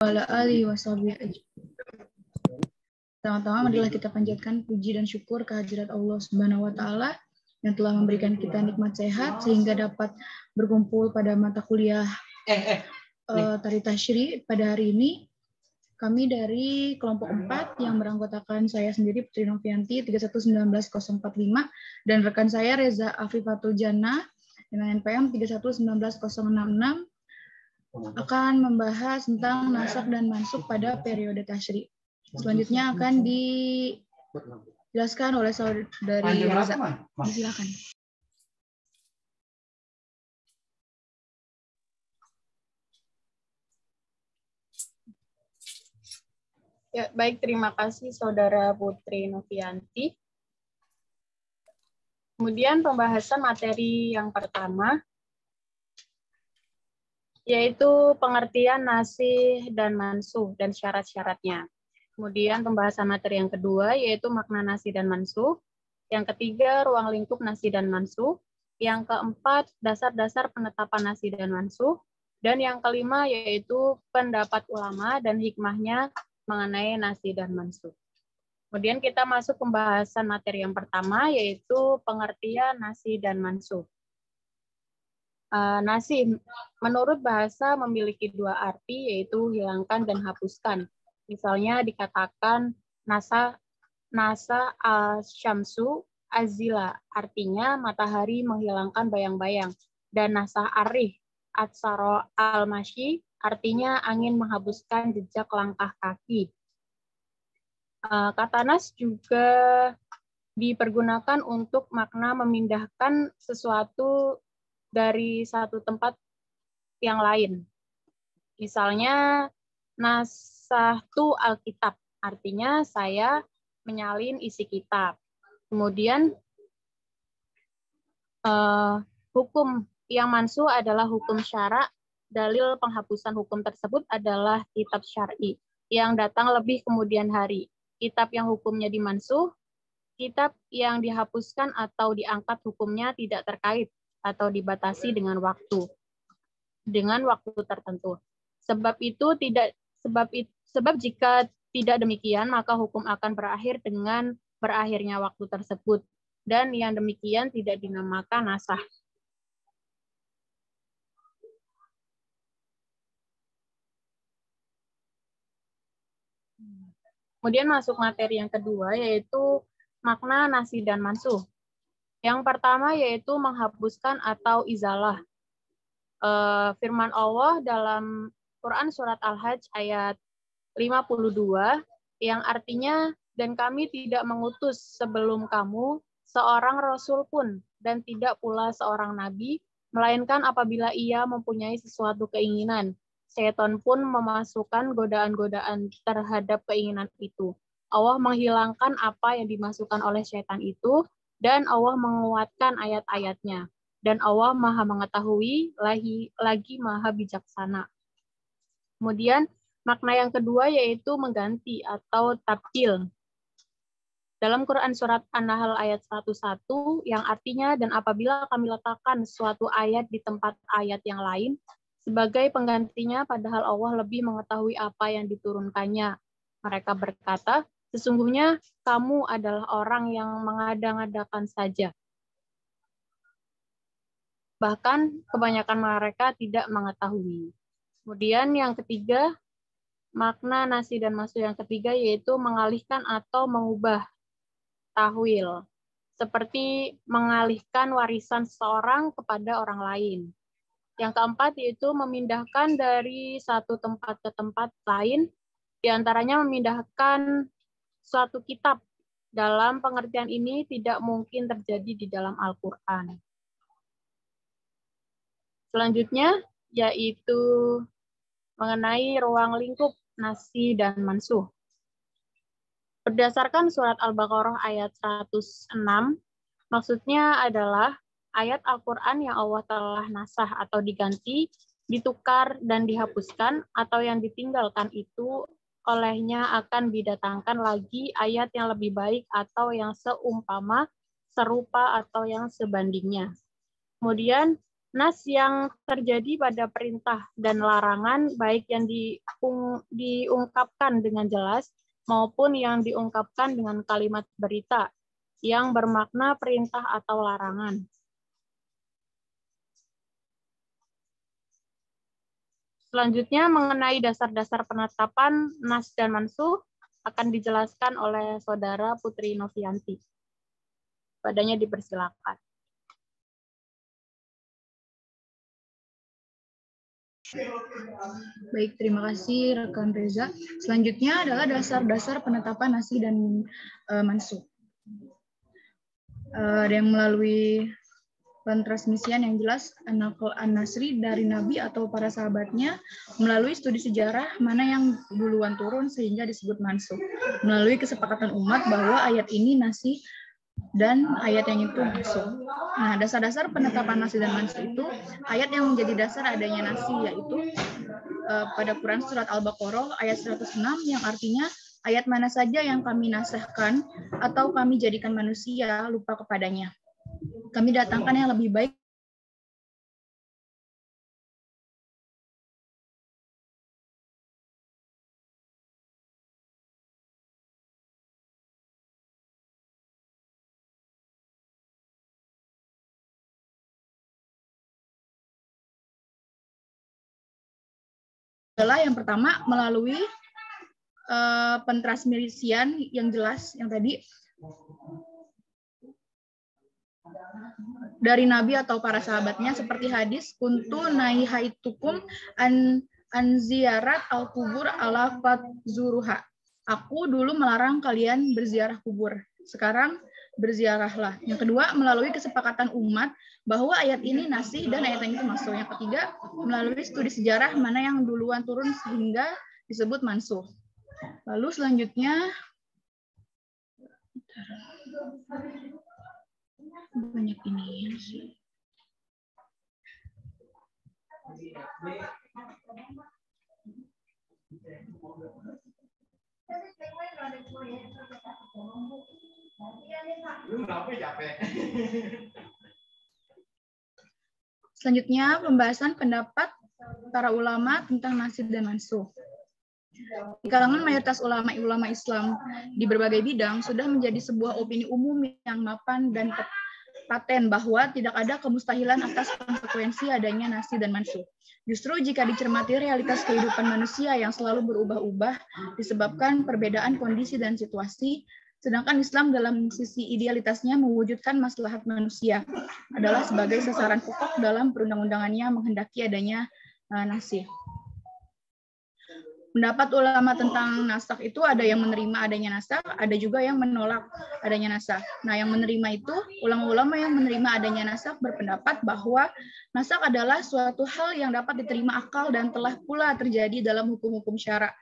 Wala alihi washabihi ajmain. Pertama-tama marilah kita panjatkan puji dan syukur kehadirat Allah Subhanahu wa taala yang telah memberikan kita nikmat sehat sehingga dapat berkumpul pada mata kuliah Tari Tasyri pada hari ini. Kami dari kelompok 4 yang beranggotakan saya sendiri Putri Novianti 3119045 dan rekan saya Reza Afifatul Jannah dengan NPM 3119066 akan membahas tentang nasakh dan mansukh pada periode tasyri. Selanjutnya akan dijelaskan oleh saudari Reza. Silakan. Ya, baik, terima kasih Saudara Putri Novianti. Kemudian pembahasan materi yang pertama, yaitu pengertian nasih dan mansukh dan syarat-syaratnya. Kemudian pembahasan materi yang kedua, yaitu makna nasih dan mansukh. Yang ketiga, ruang lingkup nasih dan mansukh. Yang keempat, dasar-dasar penetapan nasih dan mansukh. Dan yang kelima, yaitu pendapat ulama dan hikmahnya mengenai nasih dan mansukh. Kemudian kita masuk pembahasan materi yang pertama, yaitu pengertian nasih dan mansukh. Nasih, menurut bahasa memiliki dua arti, yaitu hilangkan dan hapuskan. Misalnya dikatakan nasa al-syamsu azila, artinya matahari menghilangkan bayang-bayang. Dan nasa arih atsaro al-masyi, artinya angin menghapuskan jejak langkah kaki. Kata nas juga dipergunakan untuk makna memindahkan sesuatu dari satu tempat yang lain. Misalnya, nasahtu alkitab, artinya saya menyalin isi kitab. Kemudian, hukum yang mansukh adalah hukum syara. Dalil penghapusan hukum tersebut adalah kitab syar'i yang datang lebih kemudian hari. Kitab yang hukumnya dimansukh, kitab yang dihapuskan atau diangkat hukumnya tidak terkait atau dibatasi dengan waktu tertentu. Sebab jika tidak demikian, maka hukum akan berakhir dengan berakhirnya waktu tersebut, dan yang demikian tidak dinamakan nasakh. Kemudian masuk materi yang kedua, yaitu makna nasih dan mansukh. Yang pertama yaitu menghapuskan atau izalah. Firman Allah dalam Quran Surat Al-Hajj ayat 52, yang artinya, dan kami tidak mengutus sebelum kamu seorang Rasul pun, dan tidak pula seorang Nabi, melainkan apabila ia mempunyai sesuatu keinginan. Setan pun memasukkan godaan-godaan terhadap keinginan itu. Allah menghilangkan apa yang dimasukkan oleh setan itu, dan Allah menguatkan ayat-ayatnya. Dan Allah Maha Mengetahui, lagi Maha Bijaksana. Kemudian, makna yang kedua yaitu mengganti atau tabdil. Dalam Quran Surat An-Nahl ayat 101, yang artinya, dan apabila kami letakkan suatu ayat di tempat ayat yang lain, sebagai penggantinya, padahal Allah lebih mengetahui apa yang diturunkannya. Mereka berkata, sesungguhnya kamu adalah orang yang mengada-ngadakan saja. Bahkan kebanyakan mereka tidak mengetahui. Kemudian yang ketiga, makna nasih dan mansukh yang ketiga yaitu mengalihkan atau mengubah tahwil. Seperti mengalihkan warisan seseorang kepada orang lain. Yang keempat yaitu memindahkan dari satu tempat ke tempat lain, diantaranya memindahkan suatu kitab. Dalam pengertian ini tidak mungkin terjadi di dalam Al-Quran. Selanjutnya yaitu mengenai ruang lingkup nasih dan mansukh. Berdasarkan surat Al-Baqarah ayat 106, maksudnya adalah ayat Al-Quran yang Allah telah nasah atau diganti, ditukar dan dihapuskan, atau yang ditinggalkan itu olehnya akan didatangkan lagi ayat yang lebih baik atau yang seumpama, serupa, atau yang sebandingnya. Kemudian Nas yang terjadi pada perintah dan larangan, baik yang diungkapkan dengan jelas maupun yang diungkapkan dengan kalimat berita yang bermakna perintah atau larangan. Selanjutnya, mengenai dasar-dasar penetapan nas dan mansuh akan dijelaskan oleh Saudara Putri Novianti. Padanya dipersilakan. Baik, terima kasih rekan Reza. Selanjutnya adalah dasar-dasar penetapan nasi dan mansuh. Ada yang melalui pentransmisian yang jelas An-Nasri dari Nabi atau para sahabatnya, melalui studi sejarah mana yang duluan turun sehingga disebut mansuh, melalui kesepakatan umat bahwa ayat ini nasi dan ayat yang itu mansuh. Nah, dasar-dasar penetapan nasi dan mansuh itu ayat yang menjadi dasar adanya nasi, yaitu pada Quran surat Al-Baqarah ayat 106 yang artinya ayat mana saja yang kami nasahkan atau kami jadikan manusia lupa kepadanya. Kami datangkan yang lebih baik adalah yang pertama melalui pentransmisian yang jelas yang tadi dari Nabi atau para sahabatnya seperti hadis kuntu naihaitukum an ziyarat al-kubur ala fatzuruha. Aku dulu melarang kalian berziarah kubur. Sekarang berziarahlah. Yang kedua, melalui kesepakatan umat bahwa ayat ini nasih dan ayat yang itu mansuh. Yang ketiga, melalui studi sejarah mana yang duluan turun sehingga disebut mansuh. Lalu selanjutnya banyak ini sih. Selanjutnya pembahasan pendapat para ulama tentang nasih dan mansuh. Di kalangan mayoritas ulama Islam di berbagai bidang sudah menjadi sebuah opini umum yang mapan dan paten bahwa tidak ada kemustahilan atas konsekuensi adanya nasih dan mansuh. Justru jika dicermati realitas kehidupan manusia yang selalu berubah-ubah disebabkan perbedaan kondisi dan situasi, sedangkan Islam dalam sisi idealitasnya mewujudkan maslahat manusia adalah sebagai sasaran pokok dalam perundang-undangannya menghendaki adanya nasih. Pendapat ulama tentang nasakh itu ada yang menerima adanya nasakh, ada juga yang menolak adanya nasakh. Nah, yang menerima itu, ulama-ulama yang menerima adanya nasakh berpendapat bahwa nasakh adalah suatu hal yang dapat diterima akal dan telah pula terjadi dalam hukum-hukum syara.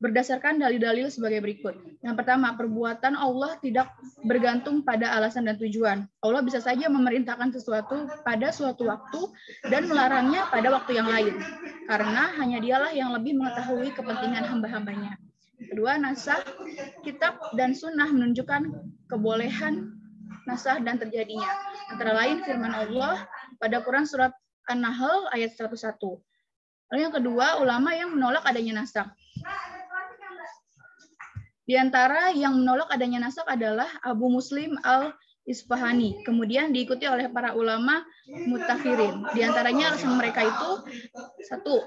Berdasarkan dalil-dalil sebagai berikut. Yang pertama, perbuatan Allah tidak bergantung pada alasan dan tujuan. Allah bisa saja memerintahkan sesuatu pada suatu waktu dan melarangnya pada waktu yang lain. Karena hanya dialah yang lebih mengetahui kepentingan hamba-hambanya. Kedua, nasakh, kitab dan sunnah menunjukkan kebolehan nasakh dan terjadinya. Antara lain firman Allah pada Quran surat An-Nahl ayat 101. Lalu yang kedua, ulama yang menolak adanya nasakh. Di antara yang menolak adanya nasakh adalah Abu Muslim al-Isfahani. Kemudian diikuti oleh para ulama mutakhirin. Di antaranya alasan mereka itu, satu,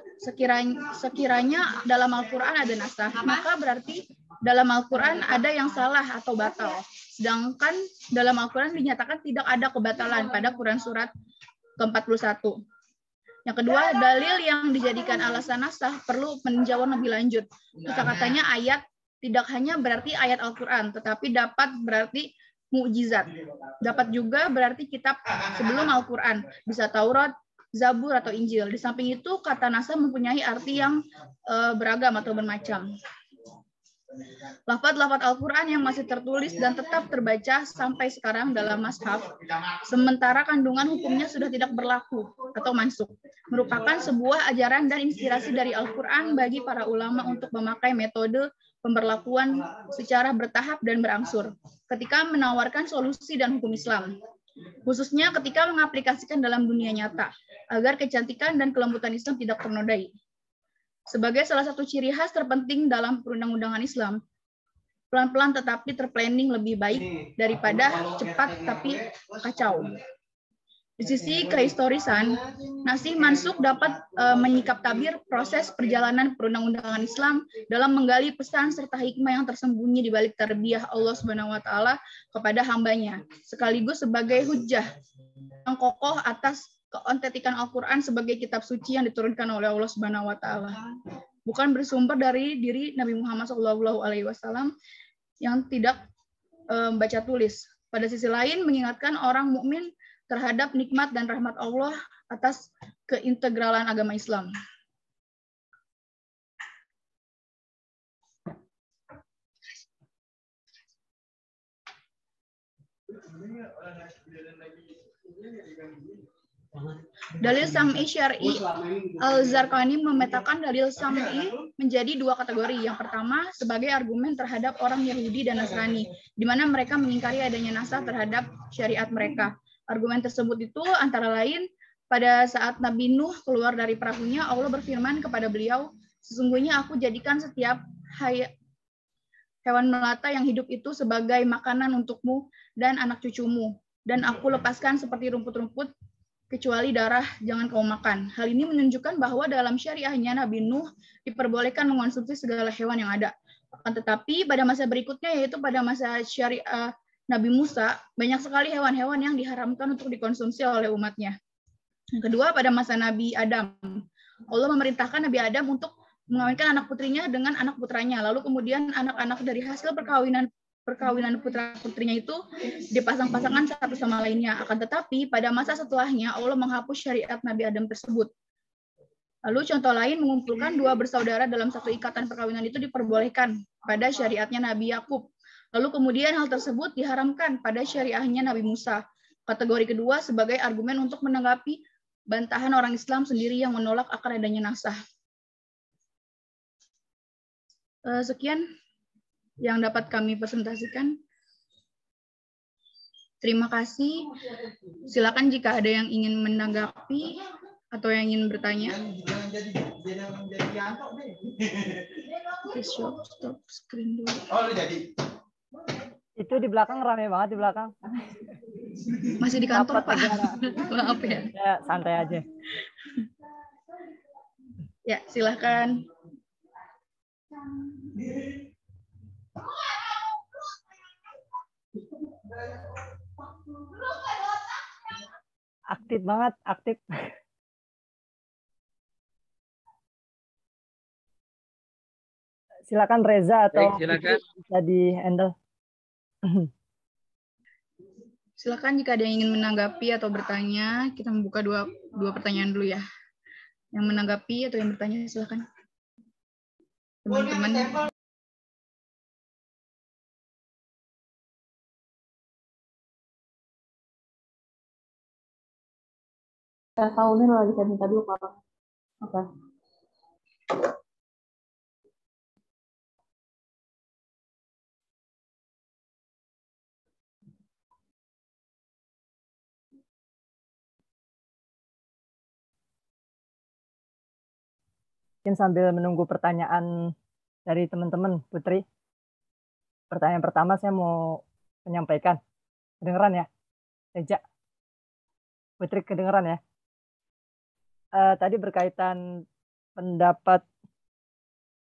sekiranya dalam Al-Quran ada nasakh, maka berarti dalam Al-Quran ada yang salah atau batal. Sedangkan dalam Al-Quran dinyatakan tidak ada kebatalan pada Quran surat ke-41. Yang kedua, dalil yang dijadikan alasan nasakh perlu peninjauan lebih lanjut. Kata-katanya ayat tidak hanya berarti ayat Al-Quran, tetapi dapat berarti mukjizat. Dapat juga berarti kitab sebelum Al-Quran, bisa Taurat, Zabur, atau Injil. Di samping itu, kata nasakh mempunyai arti yang beragam atau bermacam. Lafaz-lafaz Al-Quran yang masih tertulis dan tetap terbaca sampai sekarang dalam mashaf, sementara kandungan hukumnya sudah tidak berlaku atau mansukh, merupakan sebuah ajaran dan inspirasi dari Al-Quran bagi para ulama untuk memakai metode pemberlakuan secara bertahap dan berangsur ketika menawarkan solusi dan hukum Islam. khususnya ketika mengaplikasikan dalam dunia nyata, agar kecantikan dan kelembutan Islam tidak ternodai. Sebagai salah satu ciri khas terpenting dalam perundang-undangan Islam, pelan-pelan tetapi terplanning lebih baik daripada cepat tapi kacau. Di sisi kehistorisan, Nasih Mansukh dapat menyikap tabir proses perjalanan perundang-undangan Islam dalam menggali pesan serta hikmah yang tersembunyi di balik tarbiyah Allah Subhanahu wa taala kepada hambanya, sekaligus sebagai hujjah yang kokoh atas keontentikan Al-Qur'an sebagai kitab suci yang diturunkan oleh Allah Subhanahu wa taala. Bukan bersumber dari diri Nabi Muhammad SAW yang tidak baca tulis. Pada sisi lain, mengingatkan orang mukmin terhadap nikmat dan rahmat Allah atas keintegralan agama Islam. Dalil Sam'i Syar'i, Al-Zarqani memetakan dalil Sam'i menjadi dua kategori. Yang pertama, sebagai argumen terhadap orang Yahudi dan Nasrani, di mana mereka mengingkari adanya nasah terhadap syariat mereka. Argumen tersebut itu antara lain, pada saat Nabi Nuh keluar dari perahunya, Allah berfirman kepada beliau, sesungguhnya aku jadikan setiap hewan melata yang hidup itu sebagai makanan untukmu dan anak cucumu. Dan aku lepaskan seperti rumput-rumput, kecuali darah jangan kau makan. Hal ini menunjukkan bahwa dalam syariahnya Nabi Nuh diperbolehkan mengonsumsi segala hewan yang ada. Akan tetapi pada masa berikutnya, yaitu pada masa syariah Nabi Musa, banyak sekali hewan-hewan yang diharamkan untuk dikonsumsi oleh umatnya. Yang kedua, pada masa Nabi Adam, Allah memerintahkan Nabi Adam untuk mengawinkan anak putrinya dengan anak putranya. Lalu kemudian anak-anak dari hasil perkawinan putra-putrinya itu dipasang-pasangkan satu sama lainnya. Akan tetapi pada masa setelahnya Allah menghapus syariat Nabi Adam tersebut. Lalu contoh lain, mengumpulkan dua bersaudara dalam satu ikatan perkawinan itu diperbolehkan pada syariatnya Nabi Yakub. Lalu kemudian hal tersebut diharamkan pada syariahnya Nabi Musa. Kategori kedua sebagai argumen untuk menanggapi bantahan orang Islam sendiri yang menolak akan adanya nasah. Sekian yang dapat kami presentasikan. Terima kasih. Silakan jika ada yang ingin menanggapi atau yang ingin bertanya. Stop screen dulu. Itu di belakang rame banget di belakang. Masih di kantor, Pak. Maaf ya. Ya, santai aja. Ya, silakan. Aktif banget, aktif. Silakan Reza atau silakan. bisa di-handle. Silakan jika ada yang ingin menanggapi atau bertanya, kita membuka dua pertanyaan dulu ya. Yang menanggapi atau yang bertanya silakan. Teman-teman. Tahunin lagi saya minta dulu Pak. Oke. Mungkin sambil menunggu pertanyaan dari teman-teman, Putri. Pertanyaan pertama saya mau menyampaikan. Kedengeran ya? Reza. Putri kedengeran ya? Tadi berkaitan pendapat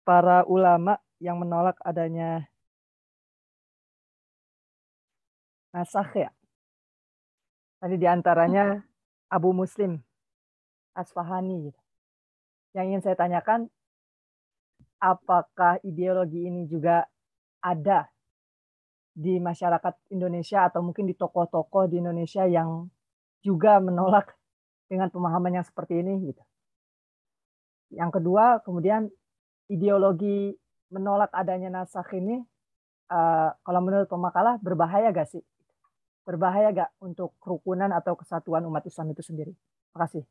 para ulama yang menolak adanya nasakh ya. Tadi diantaranya Abu Muslim Asfahani gitu. Yang ingin saya tanyakan, apakah ideologi ini juga ada di masyarakat Indonesia atau mungkin di tokoh-tokoh di Indonesia yang juga menolak dengan pemahaman yang seperti ini gitu. Yang kedua, kemudian ideologi menolak adanya nasakh ini, kalau menurut pemakalah berbahaya gak sih? Berbahaya gak untuk kerukunan atau kesatuan umat Islam itu sendiri? Terima kasih.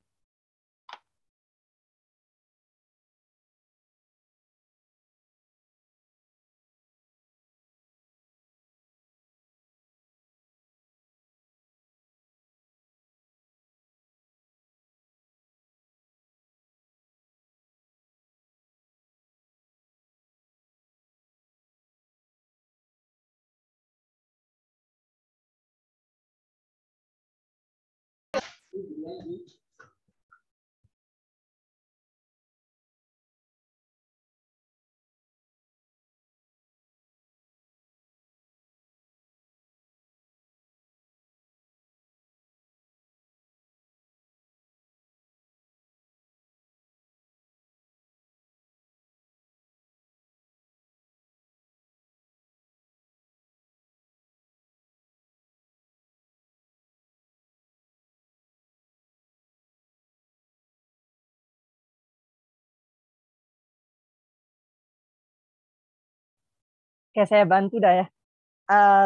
Oke, saya bantu dah ya.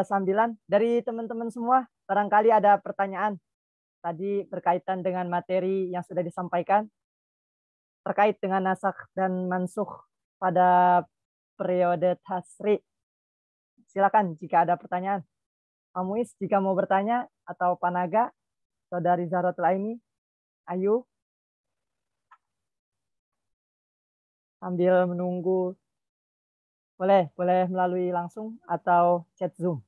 Sambilan dari teman-teman semua, barangkali ada pertanyaan tadi berkaitan dengan materi yang sudah disampaikan terkait dengan nasakh dan mansukh pada periode tasri. Silakan jika ada pertanyaan. Pak Muiz jika mau bertanya, atau Panaga, Saudari Zahratul Aini, Ayu, sambil menunggu, boleh melalui langsung atau chat Zoom.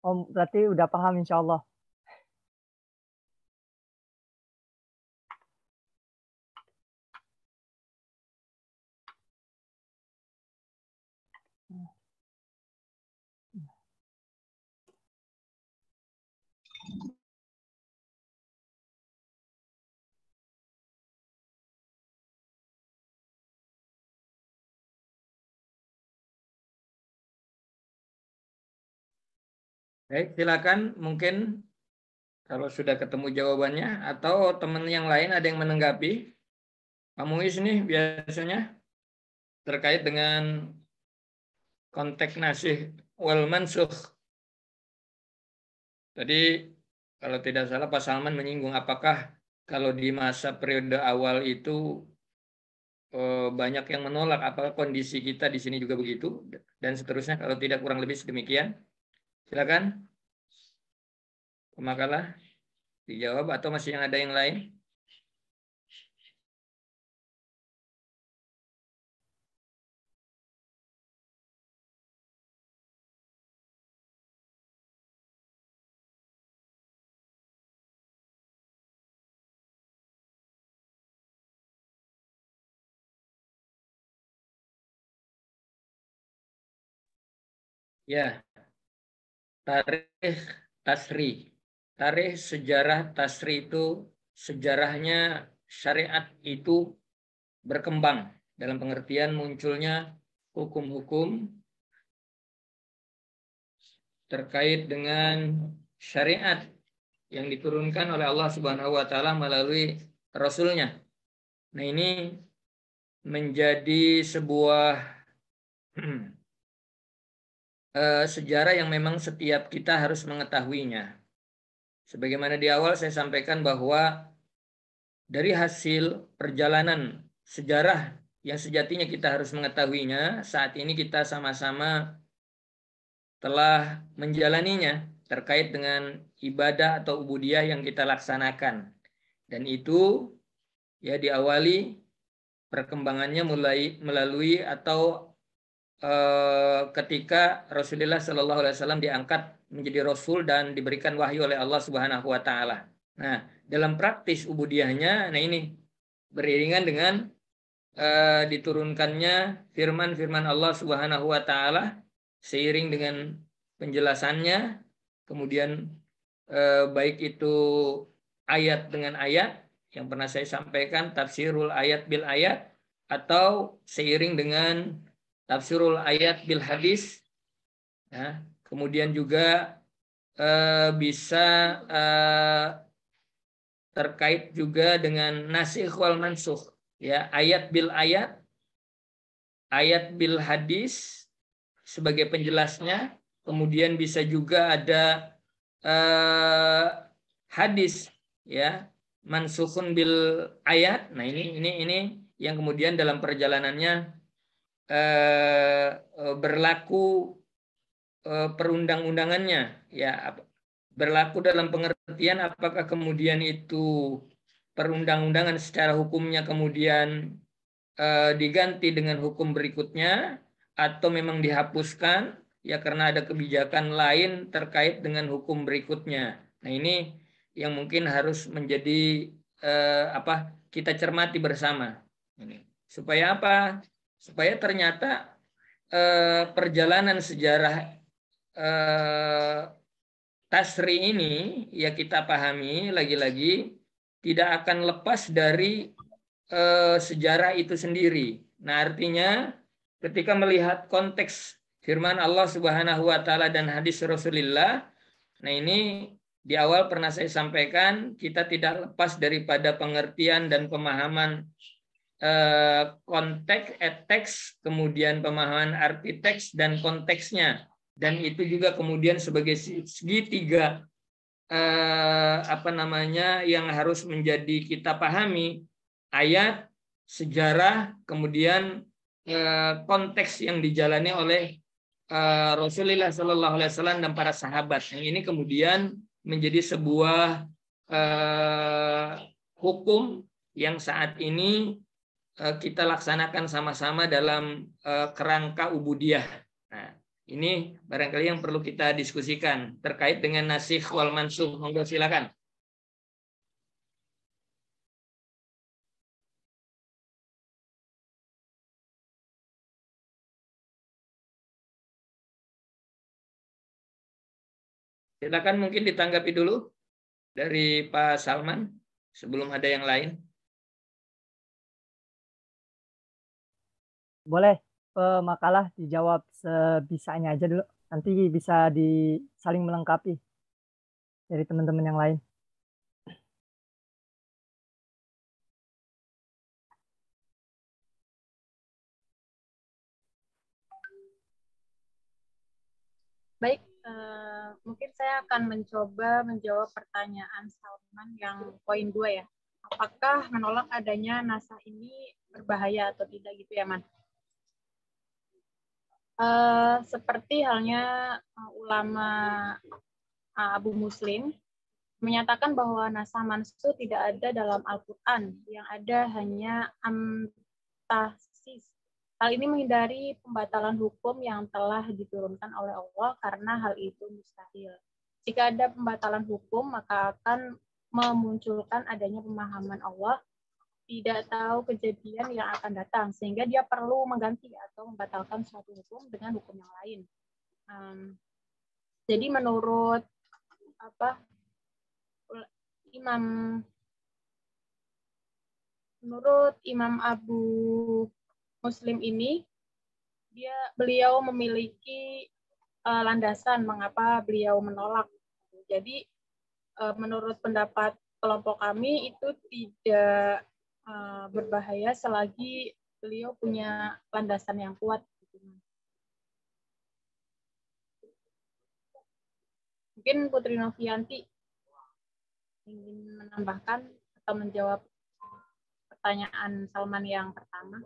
Om berarti udah paham insya Allah. Baik, silakan mungkin kalau sudah ketemu jawabannya atau teman yang lain ada yang menanggapi. Pak Muiz nih biasanya terkait dengan konteks nasih wal mansukh. Tadi kalau tidak salah Pak Salman menyinggung apakah kalau di masa periode awal itu banyak yang menolak, apakah kondisi kita di sini juga begitu dan seterusnya, kalau tidak kurang lebih sedemikian. Silakan Pemakalah dijawab atau masih yang ada yang lain? Ya, tarikh tasri. Tarikh sejarah tasri itu sejarahnya syariat itu berkembang dalam pengertian munculnya hukum-hukum terkait dengan syariat yang diturunkan oleh Allah Subhanahu wa taala melalui Rasul-Nya. Nah, ini menjadi sebuah sejarah yang memang setiap kita harus mengetahuinya. Sebagaimana di awal saya sampaikan bahwa dari hasil perjalanan sejarah yang sejatinya kita harus mengetahuinya, saat ini kita sama-sama telah menjalaninya terkait dengan ibadah atau ubudiyah yang kita laksanakan. Dan itu ya diawali perkembangannya melalui atau ketika Rasulullah Shallallahu Alaihi Wasallam diangkat menjadi Rasul dan diberikan wahyu oleh Allah Subhanahu Wa Taala. Nah, dalam praktis ubudiyahnya, nah ini beriringan dengan diturunkannya firman-firman Allah Subhanahu Wa Taala seiring dengan penjelasannya, kemudian baik itu ayat dengan ayat yang pernah saya sampaikan, tafsirul ayat bil ayat, atau seiring dengan tafsirul ayat bil hadis, ya. Kemudian juga bisa terkait juga dengan nasikh wal mansukh, ya, ayat bil ayat, ayat bil hadis sebagai penjelasnya, kemudian bisa juga ada hadis, ya, mansukhun bil ayat. Nah, ini yang kemudian dalam perjalanannya berlaku perundang-undangannya, ya, berlaku dalam pengertian apakah kemudian itu perundang-undangan secara hukumnya kemudian diganti dengan hukum berikutnya atau memang dihapuskan, ya karena ada kebijakan lain terkait dengan hukum berikutnya. Nah, ini yang mungkin harus menjadi kita cermati bersama. Ini. Supaya apa? Supaya ternyata perjalanan sejarah tasri ini ya kita pahami lagi-lagi tidak akan lepas dari sejarah itu sendiri. Nah, artinya ketika melihat konteks firman Allah Subhanahu wa taala dan hadis Rasulullah, nah ini di awal pernah saya sampaikan kita tidak lepas daripada pengertian dan pemahaman konteks, teks, kemudian pemahaman arti teks dan konteksnya, dan itu juga kemudian sebagai segitiga yang harus menjadi kita pahami, ayat, sejarah, kemudian konteks yang dijalani oleh Rasulullah Shallallahu Alaihi Wasallam dan para sahabat. Yang ini kemudian menjadi sebuah hukum yang saat ini kita laksanakan sama-sama dalam kerangka ubudiyah. Nah, ini barangkali yang perlu kita diskusikan terkait dengan nasikh wal mansukh. Monggo silakan. Silakan mungkin ditanggapi dulu dari Pak Salman sebelum ada yang lain. Boleh makalah dijawab sebisanya aja dulu. Nanti bisa saling melengkapi dari teman-teman yang lain. Baik, mungkin saya akan mencoba menjawab pertanyaan Salman yang poin 2 ya. Apakah menolak adanya nasah ini berbahaya atau tidak gitu ya, Man? Seperti halnya ulama Abu Muslim menyatakan bahwa nasah mansukh tidak ada dalam Al-Quran, yang ada hanya tahsis. Hal ini menghindari pembatalan hukum yang telah diturunkan oleh Allah karena hal itu mustahil. Jika ada pembatalan hukum, maka akan memunculkan adanya pemahaman Allah tidak tahu kejadian yang akan datang, sehingga dia perlu mengganti atau membatalkan suatu hukum dengan hukum yang lain. Jadi menurut Imam Abu Muslim ini, beliau memiliki landasan mengapa beliau menolak. Jadi menurut pendapat kelompok kami itu tidak berbahaya selagi beliau punya landasan yang kuat. Mungkin Putri Novianti ingin menambahkan atau menjawab pertanyaan Salman yang pertama.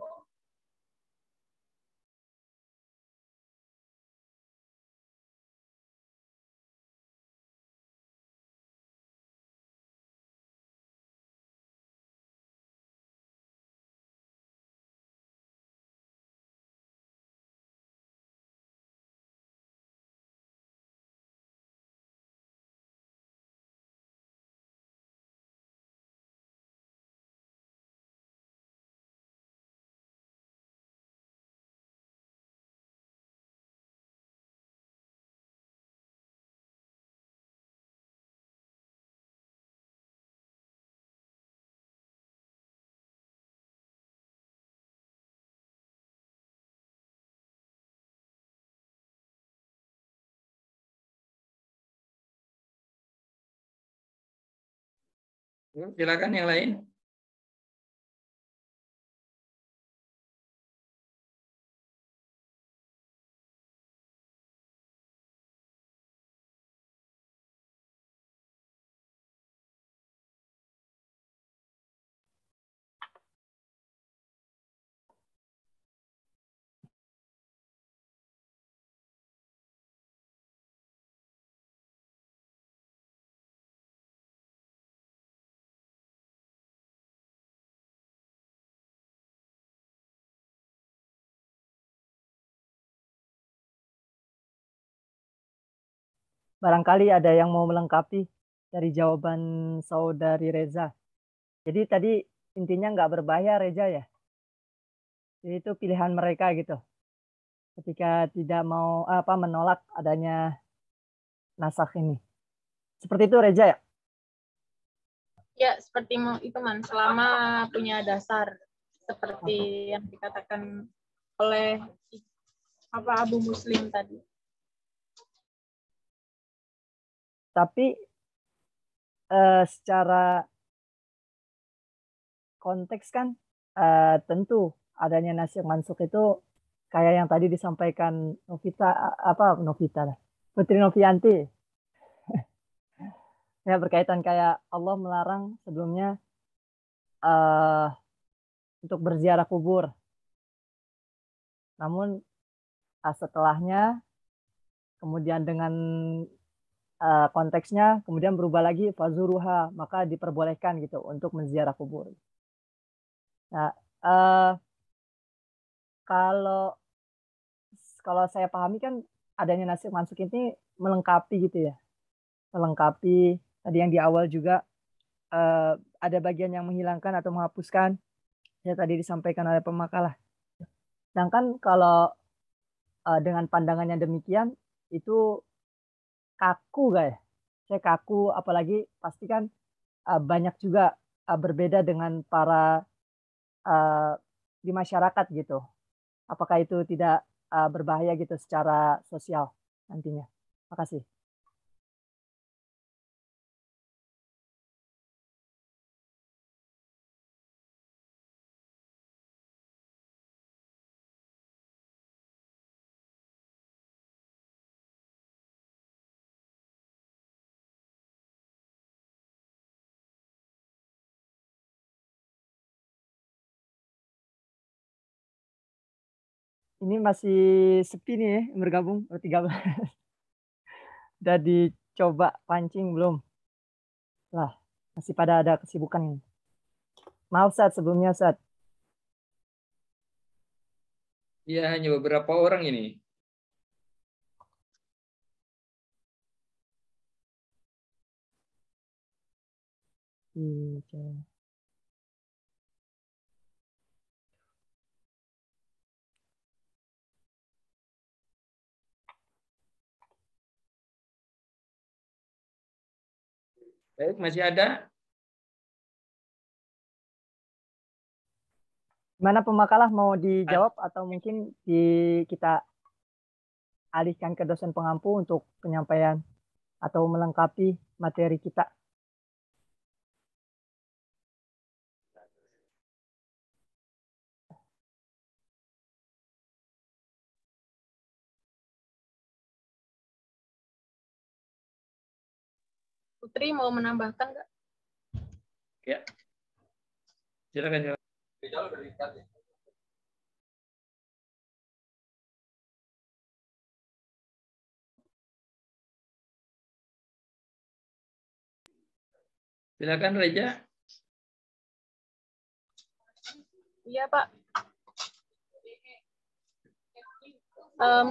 Silakan yang lain. barangkali ada yang mau melengkapi dari jawaban saudari Reza. Jadi tadi intinya nggak berbahaya Reza ya. Jadi itu pilihan mereka gitu. Ketika tidak mau menolak adanya nasakh ini. Seperti itu Reza ya? Ya, seperti itu Man, selama punya dasar seperti yang dikatakan oleh Abu Muslim tadi. Tapi secara konteks kan tentu adanya nasikh mansukh itu kayak yang tadi disampaikan Putri Novianti. Ya berkaitan kayak Allah melarang sebelumnya untuk berziarah kubur. Namun setelahnya kemudian dengan konteksnya kemudian berubah lagi fazuruha, maka diperbolehkan gitu untuk menziarah kubur. Nah, kalau saya pahami kan adanya nasikh mansukh ini melengkapi gitu ya. Melengkapi tadi yang di awal juga ada bagian yang menghilangkan atau menghapuskan ya tadi disampaikan oleh pemakalah. Sedangkan kalau dengan pandangannya demikian itu kaku guys. Saya kaku apalagi pasti kan banyak juga berbeda dengan para di masyarakat gitu. Apakah itu tidak berbahaya gitu secara sosial nantinya? Makasih. Ini masih sepi nih ya, bergabung bertiga. Udah dicoba pancing belum? Lah, masih pada ada kesibukan ini. Maaf Sat, sebelumnya Sat. Iya, hanya beberapa orang ini. Baik, masih ada? Gimana pemakalah mau dijawab atau mungkin kita alihkan ke dosen pengampu untuk penyampaian atau melengkapi materi kita? Putri mau menambahkan nggak? Ya. Silakan. Silakan Reja. Iya Pak.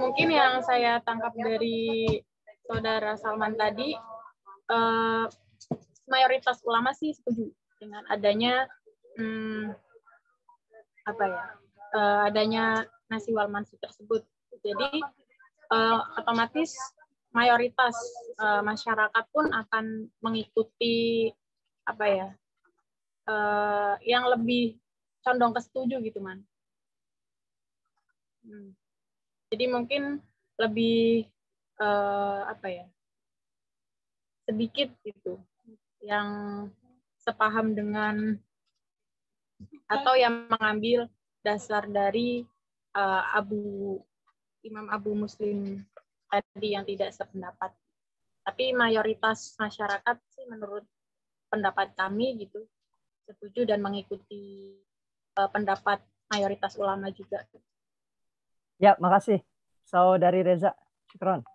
Mungkin yang saya tangkap dari Saudara Salman tadi, mayoritas ulama sih setuju dengan adanya adanya nasi wal mansukh tersebut. Jadi otomatis mayoritas masyarakat pun akan mengikuti yang lebih condong ke setuju gitu Man. Jadi mungkin lebih sedikit gitu yang sepaham dengan atau yang mengambil dasar dari Imam Abu Muslim tadi yang tidak sependapat. Tapi mayoritas masyarakat sih menurut pendapat kami gitu setuju dan mengikuti pendapat mayoritas ulama juga. Ya, makasih. Saudari Reza, syukron.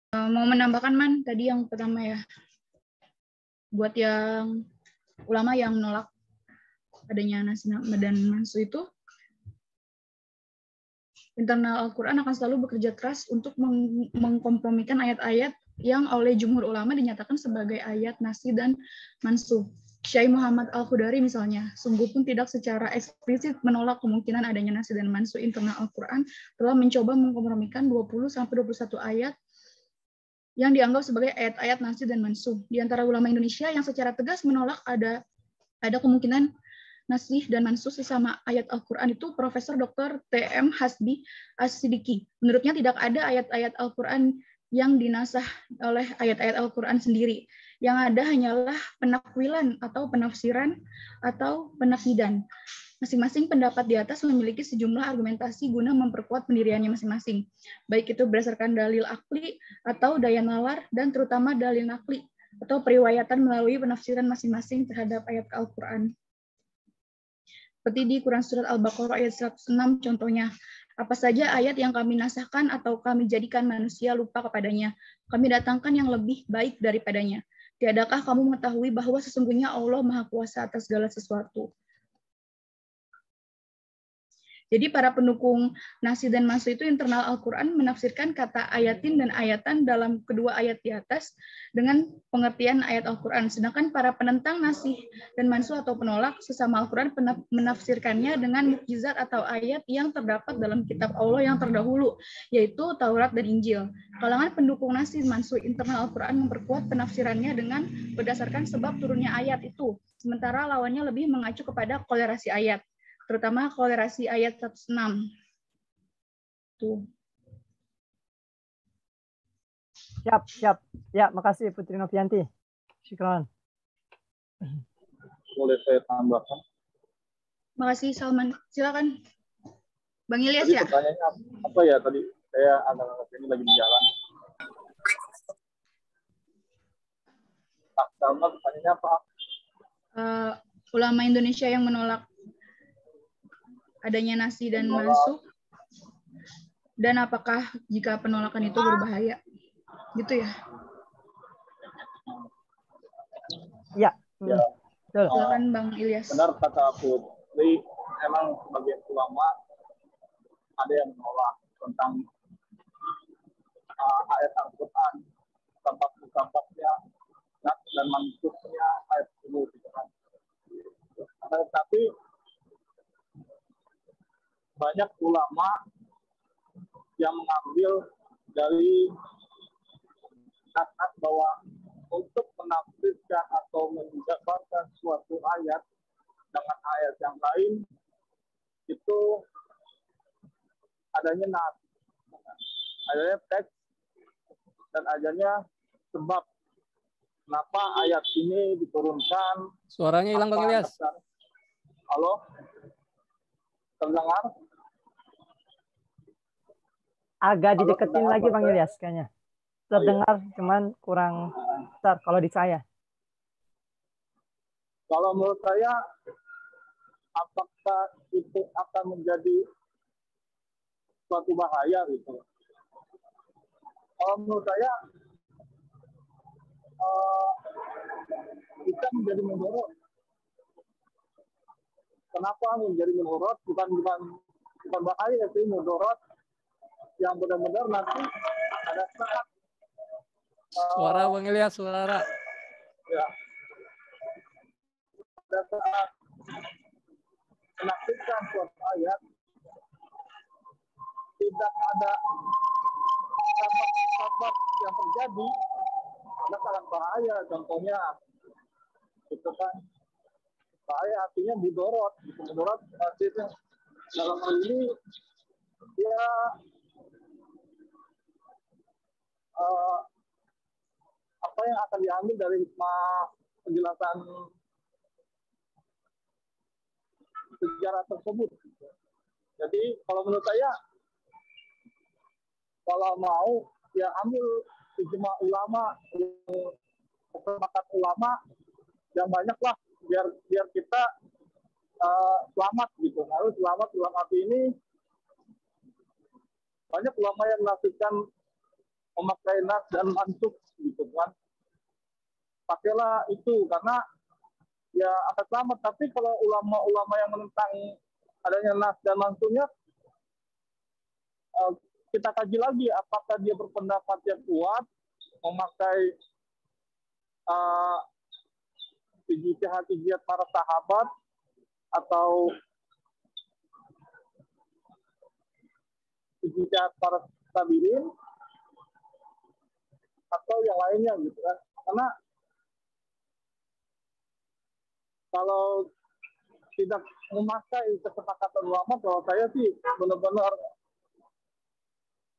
Mau menambahkan Man, tadi yang pertama ya, buat yang ulama yang menolak adanya nasi dan mansu itu, internal Al-Quran akan selalu bekerja keras untuk mengkompromikan ayat-ayat yang oleh jumhur ulama dinyatakan sebagai ayat nasih dan mansuh. Syekh Muhammad Al-Khudari misalnya, sungguh pun tidak secara eksplisit menolak kemungkinan adanya nasih dan mansuh internal Al-Quran, telah mencoba mengkompromikan 20-21 ayat yang dianggap sebagai ayat-ayat nasih dan mansuh. Di antara ulama Indonesia yang secara tegas menolak ada kemungkinan nasih dan mansuh sesama ayat Al-Quran itu Profesor Dr. T.M. Hasbi As-Siddiqi. Menurutnya tidak ada ayat-ayat Al-Quran yang dinasah oleh ayat-ayat Al-Quran sendiri. Yang ada hanyalah penakwilan atau penafsiran atau penafsidan. Masing-masing pendapat di atas memiliki sejumlah argumentasi guna memperkuat pendiriannya masing-masing. Baik itu berdasarkan dalil akli atau daya nalar, dan terutama dalil nakli atau periwayatan melalui penafsiran masing-masing terhadap ayat Al-Quran. Seperti di Quran Surat Al-Baqarah ayat 106 contohnya. Apa saja ayat yang kami nasahkan atau kami jadikan manusia lupa kepadanya, kami datangkan yang lebih baik daripadanya. Tiadakah kamu mengetahui bahwa sesungguhnya Allah Maha Kuasa atas segala sesuatu? Jadi para pendukung nasih dan mansuh itu internal Al-Quran menafsirkan kata ayatin dan ayatan dalam kedua ayat di atas dengan pengertian ayat Al-Quran. Sedangkan para penentang nasih dan mansuh atau penolak sesama Al-Quran menafsirkannya dengan mukjizat atau ayat yang terdapat dalam kitab Allah yang terdahulu, yaitu Taurat dan Injil. Kalangan pendukung nasih mansuh internal Al-Quran memperkuat penafsirannya dengan berdasarkan sebab turunnya ayat itu, sementara lawannya lebih mengacu kepada kolerasi ayat, terutama kolerasi ayat 106. Tuh. Siap. Ya, makasih Putri Novianti. Syukran. Boleh saya tambahkan? Makasih Salman. Silakan. Bang Ilyas tadi ya? Pertanyaannya apa ya tadi? Saya agak ini lagi di jalan. Salman pertanyaannya apa? Ulama Indonesia yang menolak adanya nasih dan mansuh, dan apakah jika penolakan itu berbahaya, gitu ya? Ya. Silakan Bang Ilyas. Benar kata Putri, emang sebagian ulama ada yang menolak tentang ayat Al-Quran, tempat-tempatnya dan mansuhnya ayat tersebut. Tapi banyak ulama yang mengambil dari nas bahwa untuk menafsirkan atau menjabarkan suatu ayat dengan ayat yang lain itu adanya nas, adanya teks, dan adanya sebab kenapa ayat ini diturunkan. Suaranya hilang Bang Ilyas. Halo? Terdengar? Agak dideketin lagi Bang Ilyas kayaknya. Terdengar cuman kurang besar kalau di saya. Kalau menurut saya, apakah itu akan menjadi suatu bahaya gitu? Kalau menurut saya, bisa menjadi mudorot. Kenapa menjadi mudorot? Bukan bahaya sih, mudorot yang benar-benar nanti ada saat suara Bang Ilyas, suara. Ya. Pada saat menafsirkan suatu ayat tidak ada sabab yang terjadi, ada sangat bahaya. Contohnya itu kan bahaya, artinya mudorot. Mudorot artinya dalam hal ini dia apa yang akan diambil dari hikmah penjelasan sejarah tersebut. Jadi kalau menurut saya, kalau mau ya ambil ijma ulama, kesepakatan ulama yang banyak lah, biar kita selamat gitu. Harus selamat dalam arti ini banyak ulama yang menafsirkan memakai nas dan mansuh gitu kan. Pakailah itu karena ya akan selamat. Tapi kalau ulama-ulama yang menentang adanya nas dan mansuhnya, kita kaji lagi apakah dia berpendapat yang kuat memakai ijtihad para sahabat atau ijtihad para tabi'in atau yang lainnya gitu kan. Karena kalau tidak memakai kesepakatan ulama, kalau saya sih benar-benar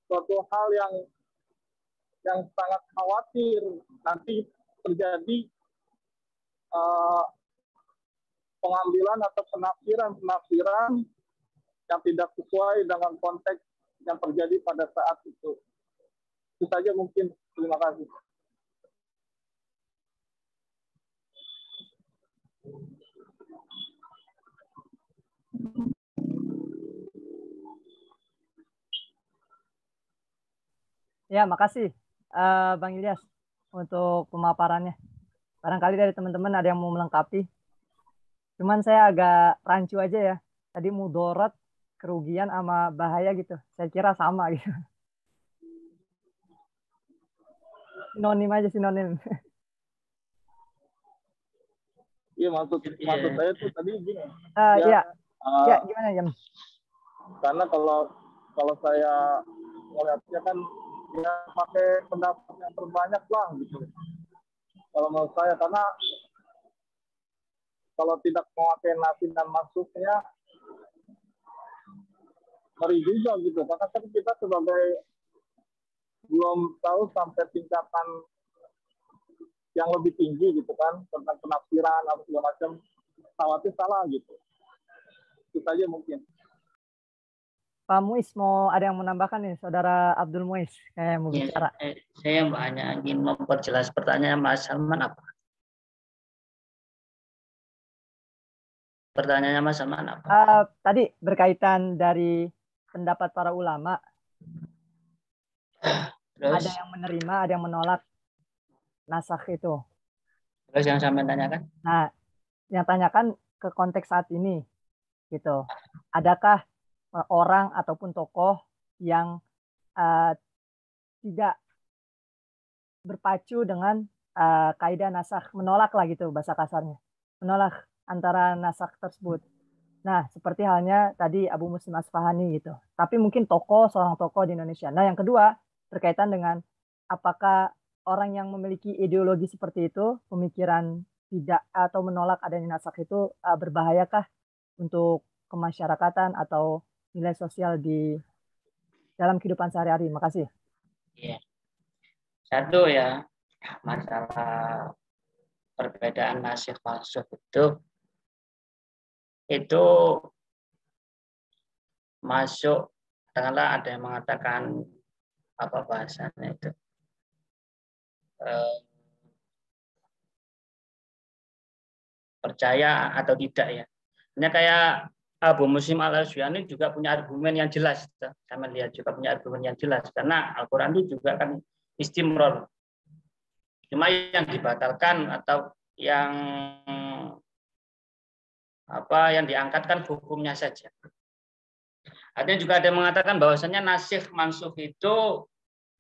suatu hal yang sangat khawatir nanti terjadi pengambilan atau penafsiran yang tidak sesuai dengan konteks yang terjadi pada saat itu. Itu saja mungkin. Terima kasih. Ya, makasih Bang Ilyas untuk pemaparannya. Barangkali dari teman-teman ada yang mau melengkapi. Cuman saya agak rancu aja ya. Tadi mudarat, kerugian sama bahaya gitu. Saya kira sama gitu. Sinonim aja, sinonim. Iya, maksud saya tuh tadi gini. Ya, gimana Jam? Karena kalau saya melihatnya kan ya pakai pendapat yang terbanyak lah gitu. Kalau menurut saya, karena kalau tidak memakai nasi dan masuknya ngeri juga gitu. Karena kan kita sebagai belum tahu sampai tingkatan yang lebih tinggi gitu kan tentang penafsiran atau segala macam, khawatir salah gitu. Itu saja mungkin. Pak Muiz mau ada yang menambahkan nih, Saudara Abdul Muiz kayak mau bicara. Saya hanya ingin memperjelas pertanyaan Mas Salman apa? Pertanyaannya Mas Salman apa? Tadi berkaitan dari pendapat para ulama. Terus? Ada yang menerima, ada yang menolak nasakh itu. Terus yang saya tanyakan? Nah, yang tanyakan ke konteks saat ini, gitu. Adakah orang ataupun tokoh yang tidak berpacu dengan kaidah nasakh, menolak lah gitu bahasa kasarnya, menolak antara nasakh tersebut. Nah, seperti halnya tadi Abu Muslim Asfahani gitu. Tapi mungkin seorang tokoh di Indonesia. Nah, yang kedua berkaitan dengan apakah orang yang memiliki ideologi seperti itu, pemikiran tidak atau menolak adanya nasakh itu berbahayakah untuk kemasyarakatan atau nilai sosial di dalam kehidupan sehari-hari? Makasih. Iya. Satu ya, masalah perbedaan nasikh mansukh itu masuk, katakanlah ada yang mengatakan apa bahasanya itu percaya atau tidak ya. Ini kayak Abu Muslim Al-Asy'ari juga punya argumen yang jelas. Kami lihat juga punya argumen yang jelas karena Al-Qur'an itu juga kan istimror. Cuma yang dibatalkan atau yang diangkatkan hukumnya saja. Artinya juga ada yang mengatakan bahwasanya nasikh mansukh itu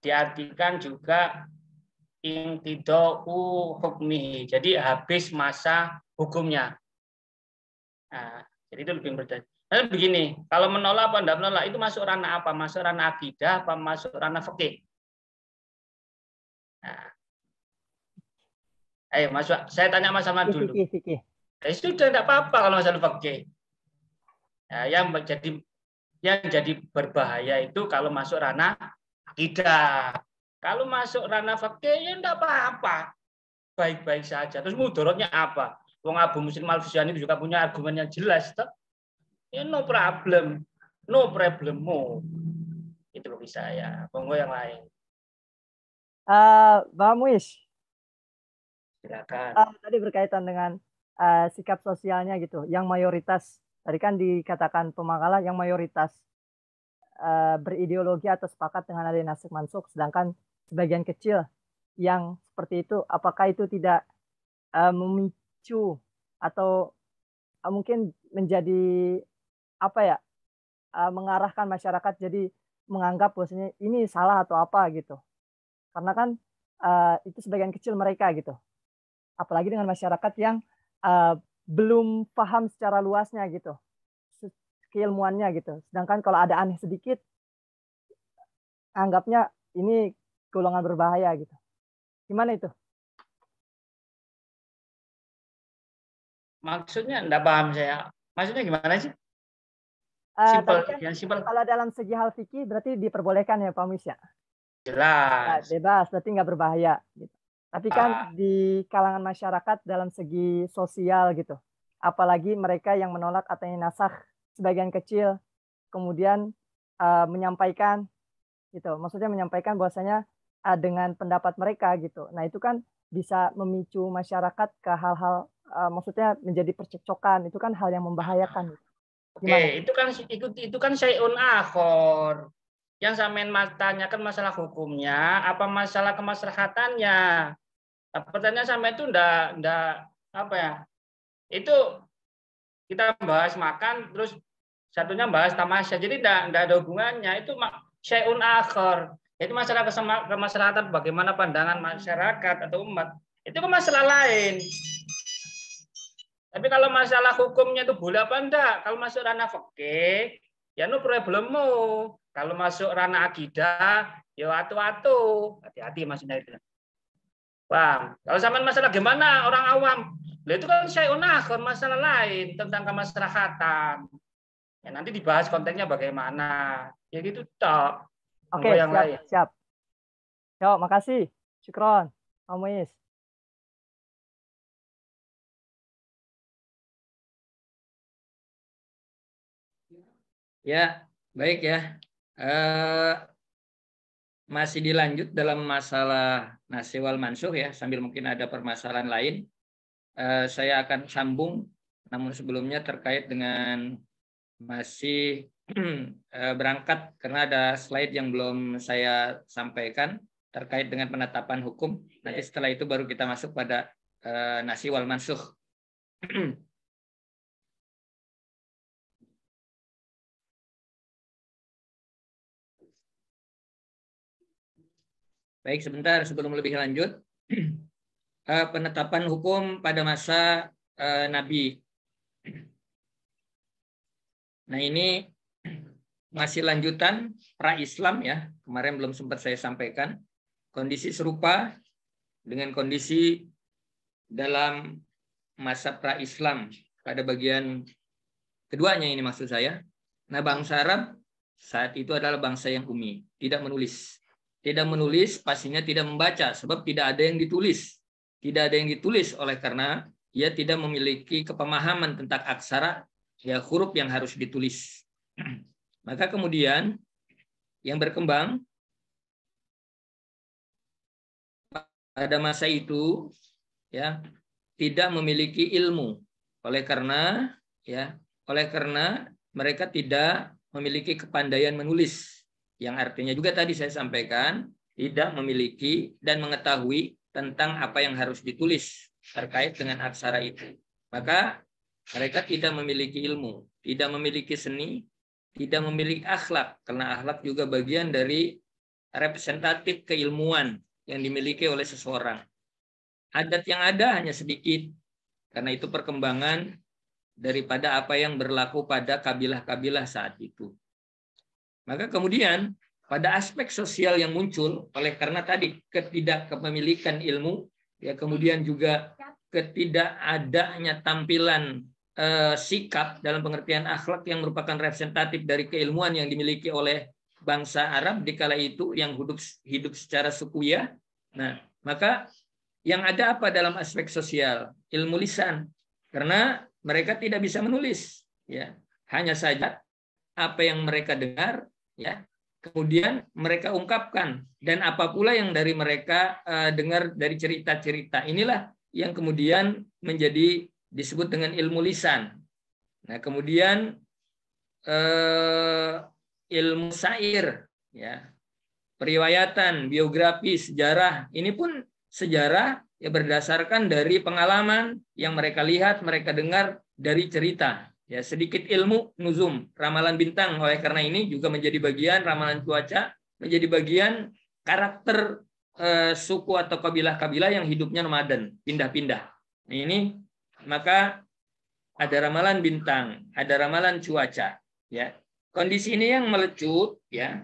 diartikan juga intidau hukmi. Jadi habis masa hukumnya. Nah, jadi itu lebih berdasar. Nah, begini, kalau menolak apa enggak menolak itu masuk ranah apa? Masuk ranah akidah apa masuk ranah fikih? Nah, ayo masuk. Saya tanya Mas Ahmad dulu. Fikih. Sudah enggak apa-apa kalau masalah fikih. Nah, yang jadi berbahaya itu kalau masuk ranah akidah. Kalau masuk ranah fikih ya enggak apa-apa. Baik-baik saja. Terus mudaratnya apa? Wong Abu Muslim Al-Asy'ari juga punya argumen yang jelas, toh. Ya no problem. No problemo. Itu bagi saya. Monggo yang lain. Bang Muiz. Silakan. Tadi berkaitan dengan sikap sosialnya gitu. Yang mayoritas, tadi kan dikatakan pemakalah yang mayoritas berideologi atau sepakat dengan adanya nasikh mansukh, sedangkan sebagian kecil yang seperti itu, apakah itu tidak memicu atau mungkin menjadi mengarahkan masyarakat jadi menganggap bahwasanya ini salah atau apa gitu? Karena kan itu sebagian kecil mereka gitu. Apalagi dengan masyarakat yang belum paham secara luasnya gitu, keilmuannya gitu. Sedangkan kalau ada aneh sedikit, anggapnya ini golongan berbahaya gitu. Gimana itu? Maksudnya enggak paham saya. Maksudnya gimana sih? Simpel, kan, yang simpel. Kalau dalam segi hal fikih berarti diperbolehkan ya Pak Mis ya? Jelas. Bebas, berarti nggak berbahaya. Gitu. Tapi kan di kalangan masyarakat dalam segi sosial gitu, apalagi mereka yang menolak atau nasakh sebagian kecil, kemudian menyampaikan gitu, maksudnya menyampaikan bahwasanya dengan pendapat mereka gitu. Nah itu kan bisa memicu masyarakat ke hal-hal, maksudnya menjadi percekcokan, itu kan hal yang membahayakan. Oke, itu kan syai'un akhor. Yang sampean tanyakan masalah hukumnya, apa masalah kemaslahatannya? Pertanyaan sampai itu ndak apa ya? Itu kita bahas makan, terus satunya bahas tamasya. Jadi ndak ada hubungannya. Itu syai'un akhor. Itu masalah kemaslahatan bagaimana pandangan masyarakat atau umat. Itu kan masalah lain. Tapi kalau masalah hukumnya itu boleh apa enggak? Kalau masuk ranah fikih, ya no problemmu. Kalau masuk ranah akidah, ya atu-atu. Hati-hati maksudnya itu. Paham? Kalau sampean masalah gimana orang awam? Lah itu kan syai'un akhir, masalah lain tentang kemaslahatan. Ya nanti dibahas kontennya bagaimana. Ya gitu tok. Oke, siap. Yo, makasih. Syukron. Pak Muiz. Ya, baik ya. Masih dilanjut dalam masalah nasikh wal mansukh ya, sambil mungkin ada permasalahan lain. Saya akan sambung, namun sebelumnya terkait dengan masih berangkat karena ada slide yang belum saya sampaikan terkait dengan penetapan hukum. Nanti setelah itu baru kita masuk pada nasikh wal mansukh. Baik, sebentar sebelum lebih lanjut. Penetapan hukum pada masa Nabi. Nah, ini masih lanjutan pra-Islam ya. Kemarin belum sempat saya sampaikan. Kondisi serupa dengan kondisi dalam masa pra-Islam pada bagian keduanya ini maksud saya. Nah, bangsa Arab saat itu adalah bangsa yang ummi, tidak menulis. Tidak menulis pastinya tidak membaca, sebab tidak ada yang ditulis. Tidak ada yang ditulis oleh karena ia tidak memiliki kepemahaman tentang aksara, ya huruf yang harus ditulis. Maka kemudian yang berkembang pada masa itu ya tidak memiliki ilmu. Oleh karena mereka tidak memiliki kepandaian menulis. Yang artinya juga tadi saya sampaikan, tidak memiliki dan mengetahui tentang apa yang harus ditulis terkait dengan aksara itu. Maka mereka tidak memiliki ilmu, tidak memiliki seni, tidak memiliki akhlak. Karena akhlak juga bagian dari representatif keilmuan yang dimiliki oleh seseorang. Adat yang ada hanya sedikit, karena itu perkembangan daripada apa yang berlaku pada kabilah-kabilah saat itu. Maka kemudian pada aspek sosial yang muncul oleh karena tadi ketidakkepemilikan ilmu, ya kemudian juga ketidakadanya tampilan sikap dalam pengertian akhlak yang merupakan representatif dari keilmuan yang dimiliki oleh bangsa Arab di kala itu yang hidup secara sukuya. Nah, maka yang ada apa dalam aspek sosial? Ilmu lisan. Karena mereka tidak bisa menulis, ya. Hanya saja apa yang mereka dengar, ya, kemudian mereka ungkapkan, dan apa pula yang dari mereka dengar dari cerita-cerita, inilah yang kemudian menjadi disebut dengan ilmu lisan. Nah, kemudian ilmu syair, ya, periwayatan, biografi, sejarah, ini pun sejarah ya berdasarkan dari pengalaman yang mereka lihat, mereka dengar dari cerita. Ya, sedikit ilmu nuzum, ramalan bintang. Oleh karena ini juga menjadi bagian ramalan cuaca, menjadi bagian karakter suku atau kabilah-kabilah yang hidupnya nomaden, pindah-pindah. Nah, ini maka ada ramalan bintang, ada ramalan cuaca, ya. Kondisi ini yang melecut, ya,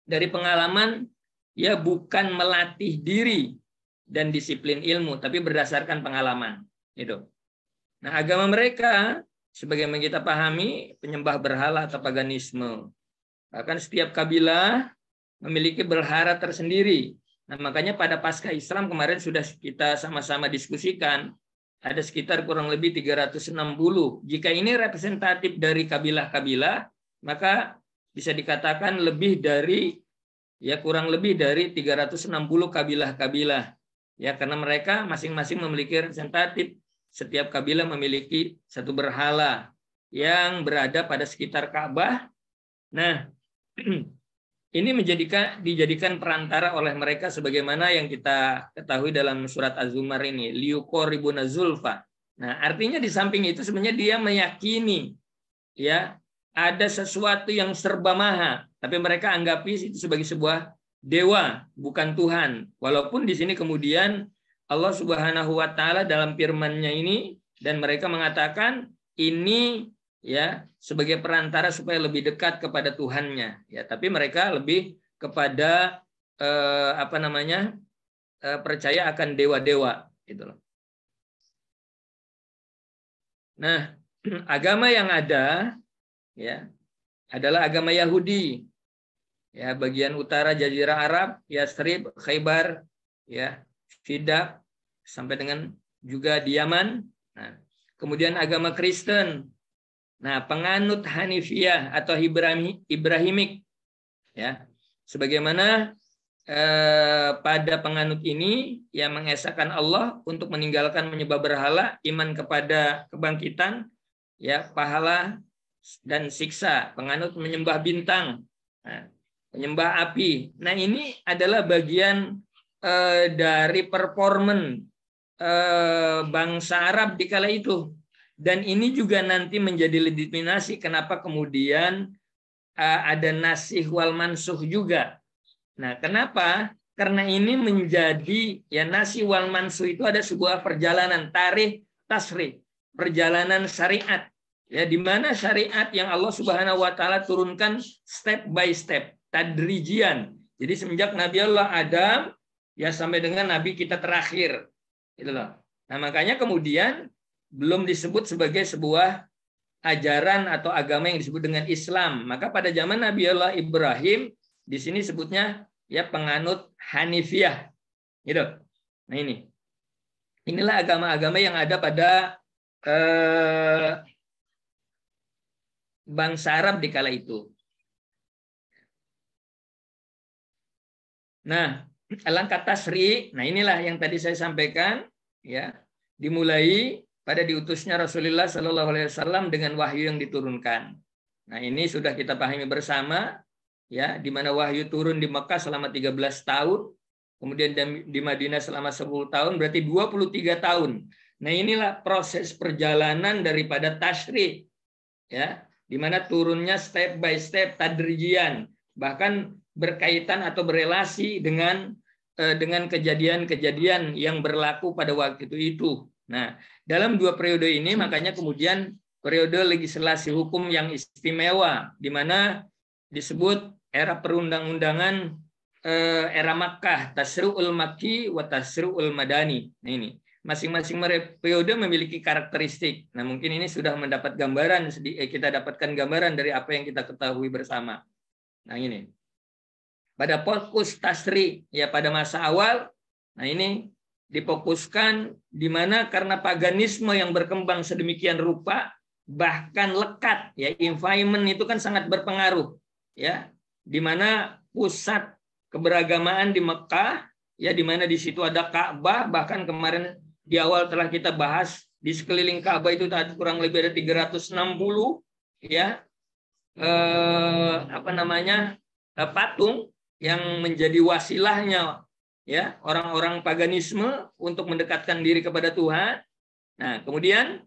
dari pengalaman, ya, bukan melatih diri dan disiplin ilmu, tapi berdasarkan pengalaman, gitu. Nah, agama mereka, sebagaimana kita pahami, penyembah berhala atau paganisme. Bahkan setiap kabilah memiliki berhala tersendiri. Nah, makanya pada Paskah Islam kemarin sudah kita sama-sama diskusikan, ada sekitar kurang lebih 360. Jika ini representatif dari kabilah-kabilah, maka bisa dikatakan lebih dari, ya, kurang lebih dari 360 kabilah-kabilah. Ya, karena mereka masing-masing memiliki representatif. Setiap kabilah memiliki satu berhala yang berada pada sekitar Ka'bah. Nah, ini dijadikan perantara oleh mereka sebagaimana yang kita ketahui dalam surat Az-Zumar ini, liuqoribuna zulfa. Nah, artinya di samping itu sebenarnya dia meyakini, ya, ada sesuatu yang serba maha, tapi mereka anggapi itu sebagai sebuah dewa, bukan Tuhan. Walaupun di sini kemudian Allah Subhanahu wa taala dalam firman-Nya ini, dan mereka mengatakan ini, ya, sebagai perantara supaya lebih dekat kepada Tuhannya, ya, tapi mereka lebih kepada percaya akan dewa-dewa, gitu loh. Nah, agama yang ada, ya, adalah agama Yahudi, ya, bagian utara Jazirah Arab, Yastrib, Khaybar, ya, Fidak, sampai dengan juga di Yaman. Nah, kemudian agama Kristen. Nah, penganut Hanifiyah atau Ibrahimik, ya, sebagaimana pada penganut ini yang mengesahkan Allah untuk meninggalkan menyembah berhala, iman kepada kebangkitan, ya, pahala dan siksa. Penganut menyembah bintang, nah, menyembah api. Nah, ini adalah bagian dari performan bangsa Arab di kala itu. Dan ini juga nanti menjadi legitimasi kenapa kemudian ada nasih wal mansuh juga. Nah, kenapa? Karena ini menjadi, ya, nasih wal mansuh itu ada sebuah perjalanan tarikh tasrih, perjalanan syariat, ya, di mana syariat yang Allah Subhanahu wa taala turunkan step by step, tadrijian. Jadi semenjak Nabi Allah Adam, ya, sampai dengan Nabi kita terakhir, gitu loh. Nah, makanya kemudian belum disebut sebagai sebuah ajaran atau agama yang disebut dengan Islam. Maka pada zaman Nabi Allah Ibrahim, di sini sebutnya, ya, penganut Hanifiyah, gitu. Nah, inilah agama-agama yang ada pada bangsa Arab di kala itu. Nah, langkah tasri, nah inilah yang tadi saya sampaikan, ya, dimulai pada diutusnya Rasulullah Shallallahu Alaihi Wasallam dengan wahyu yang diturunkan. Nah, ini sudah kita pahami bersama, ya, di mana wahyu turun di Mekah selama 13 tahun, kemudian di Madinah selama 10 tahun, berarti 23 tahun. Nah, inilah proses perjalanan daripada tasri, ya, di mana turunnya step by step, tadrijian, bahkan berkaitan atau berelasi dengan kejadian-kejadian yang berlaku pada waktu itu. Nah, dalam dua periode ini makanya kemudian periode legislasi hukum yang istimewa, di mana disebut era perundang-undangan era Makkah, Tasri'ul Makki wa Tasri'ul Madani. Nah, ini masing-masing periode memiliki karakteristik. Nah, mungkin ini sudah mendapat gambaran, kita dapatkan gambaran dari apa yang kita ketahui bersama. Nah, ini pada fokus tasri, ya, pada masa awal, nah ini difokuskan di mana karena paganisme yang berkembang sedemikian rupa, bahkan lekat, ya, environment itu kan sangat berpengaruh, ya, di mana pusat keberagamaan di Mekah, ya, di mana di situ ada Ka'bah, bahkan kemarin di awal telah kita bahas di sekeliling Ka'bah itu tadi kurang lebih ada 360, ya, patung yang menjadi wasilahnya, ya, orang-orang paganisme untuk mendekatkan diri kepada Tuhan. Nah, kemudian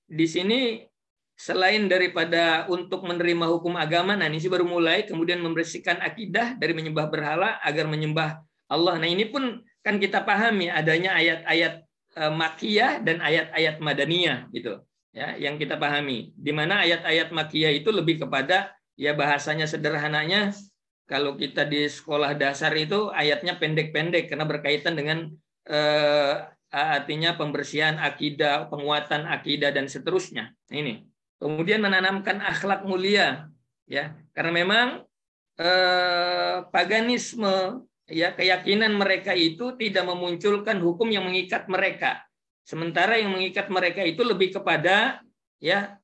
di sini selain daripada untuk menerima hukum agama, nah ini baru mulai kemudian membersihkan akidah dari menyembah berhala agar menyembah Allah. Nah ini pun kan kita pahami adanya ayat-ayat Makkiyah dan ayat-ayat Madaniyah gitu ya, yang kita pahami. Di mana ayat-ayat Makkiyah itu lebih kepada ya bahasanya sederhananya kalau kita di sekolah dasar itu ayatnya pendek-pendek karena berkaitan dengan artinya pembersihan akidah, penguatan akidah dan seterusnya. Ini. Kemudian menanamkan akhlak mulia ya, karena memang paganisme ya, keyakinan mereka itu tidak memunculkan hukum yang mengikat mereka. Sementara yang mengikat mereka itu lebih kepada ya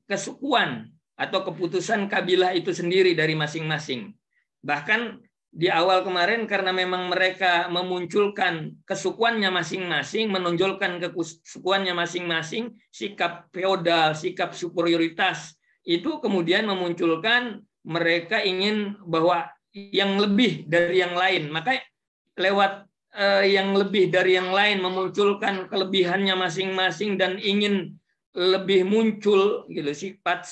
kesukuan atau keputusan kabilah itu sendiri dari masing-masing. Bahkan di awal kemarin karena memang mereka memunculkan kesukuannya masing-masing, menonjolkan kesukuannya masing-masing, sikap feodal, sikap superioritas, itu kemudian memunculkan mereka ingin bahwa yang lebih dari yang lain, maka lewat yang lebih dari yang lain memunculkan kelebihannya masing-masing dan ingin lebih muncul gitu sifat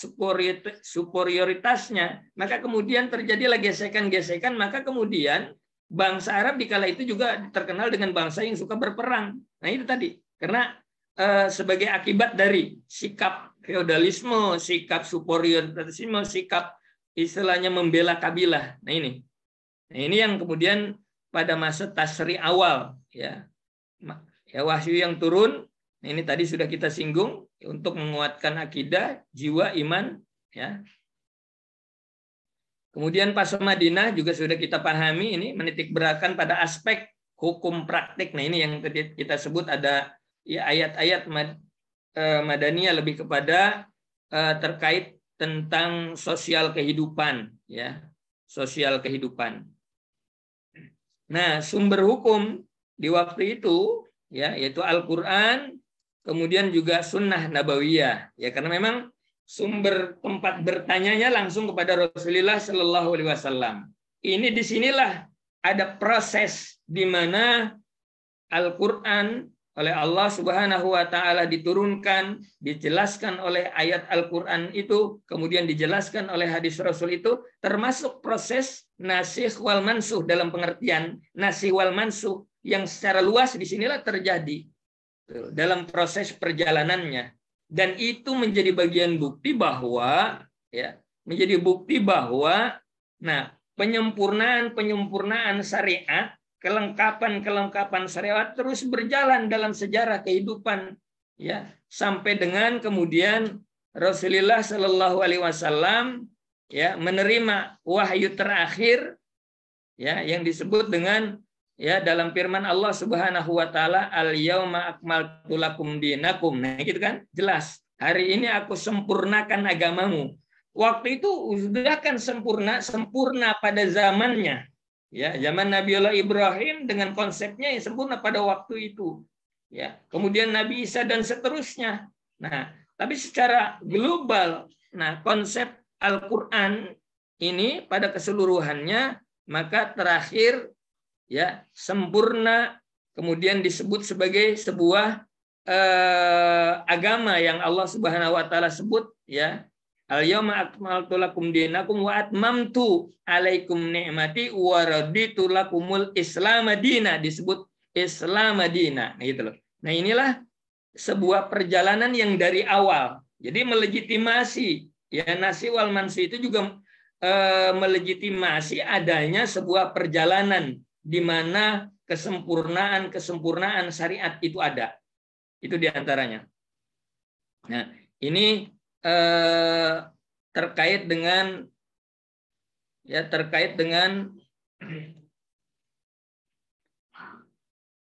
superioritasnya, maka kemudian terjadilah gesekan-gesekan, maka kemudian bangsa Arab di kala itu juga terkenal dengan bangsa yang suka berperang. Nah itu tadi karena sebagai akibat dari sikap feodalisme, sikap superioritasme, sikap istilahnya membela kabilah. Nah ini yang kemudian pada masa tasri awal ya wahyu yang turun. Nah, ini tadi sudah kita singgung untuk menguatkan akidah, jiwa, iman ya. Kemudian pas Madinah juga sudah kita pahami ini menitik beratkan pada aspek hukum praktik. Nah ini yang kita sebut ada ya ayat-ayat Madaniyah lebih kepada terkait tentang sosial kehidupan ya, sosial kehidupan. Nah, sumber hukum di waktu itu ya yaitu Al-Qur'an, kemudian juga sunnah nabawiyah ya, karena memang sumber tempat bertanyanya langsung kepada Rasulullah Shallallahu Alaihi Wasallam. Ini disinilah ada proses di mana Al-Qur'an oleh Allah Subhanahu wa taala diturunkan, dijelaskan oleh ayat Al-Qur'an itu, kemudian dijelaskan oleh hadis Rasul itu, termasuk proses nasikh wal mansuh dalam pengertian nasikh wal mansuh yang secara luas disinilah terjadi dalam proses perjalanannya, dan itu menjadi bagian bukti bahwa ya nah penyempurnaan syariat, kelengkapan syariat terus berjalan dalam sejarah kehidupan ya, sampai dengan kemudian Rasulullah Shallallahu Alaihi Wasallam ya menerima wahyu terakhir ya yang disebut dengan ya dalam firman Allah Subhanahu wa taala, al-yauma akmaltu lakum dinakum. Nah gitu kan, jelas hari ini aku sempurnakan agamamu. Waktu itu sudah kan sempurna pada zamannya. Ya, zaman Nabiullah Ibrahim dengan konsepnya yang sempurna pada waktu itu. Ya, kemudian Nabi Isa dan seterusnya. Nah, tapi secara global, nah konsep Al-Qur'an ini pada keseluruhannya maka terakhir ya sempurna, kemudian disebut sebagai sebuah agama yang Allah Subhanahu wa taala sebut ya, al-yauma akmaltu lakum dinakum wa atmamtu alaikum ni'mati wa raditu lakumul Islam madina, disebut Islam madina. Nah gitu loh. Nah inilah sebuah perjalanan yang dari awal. Jadi melegitimasi ya nasi wal mansi itu juga melegitimasi adanya sebuah perjalanan di mana kesempurnaan syariat itu ada. Itu diantaranya. Nah, ini terkait dengan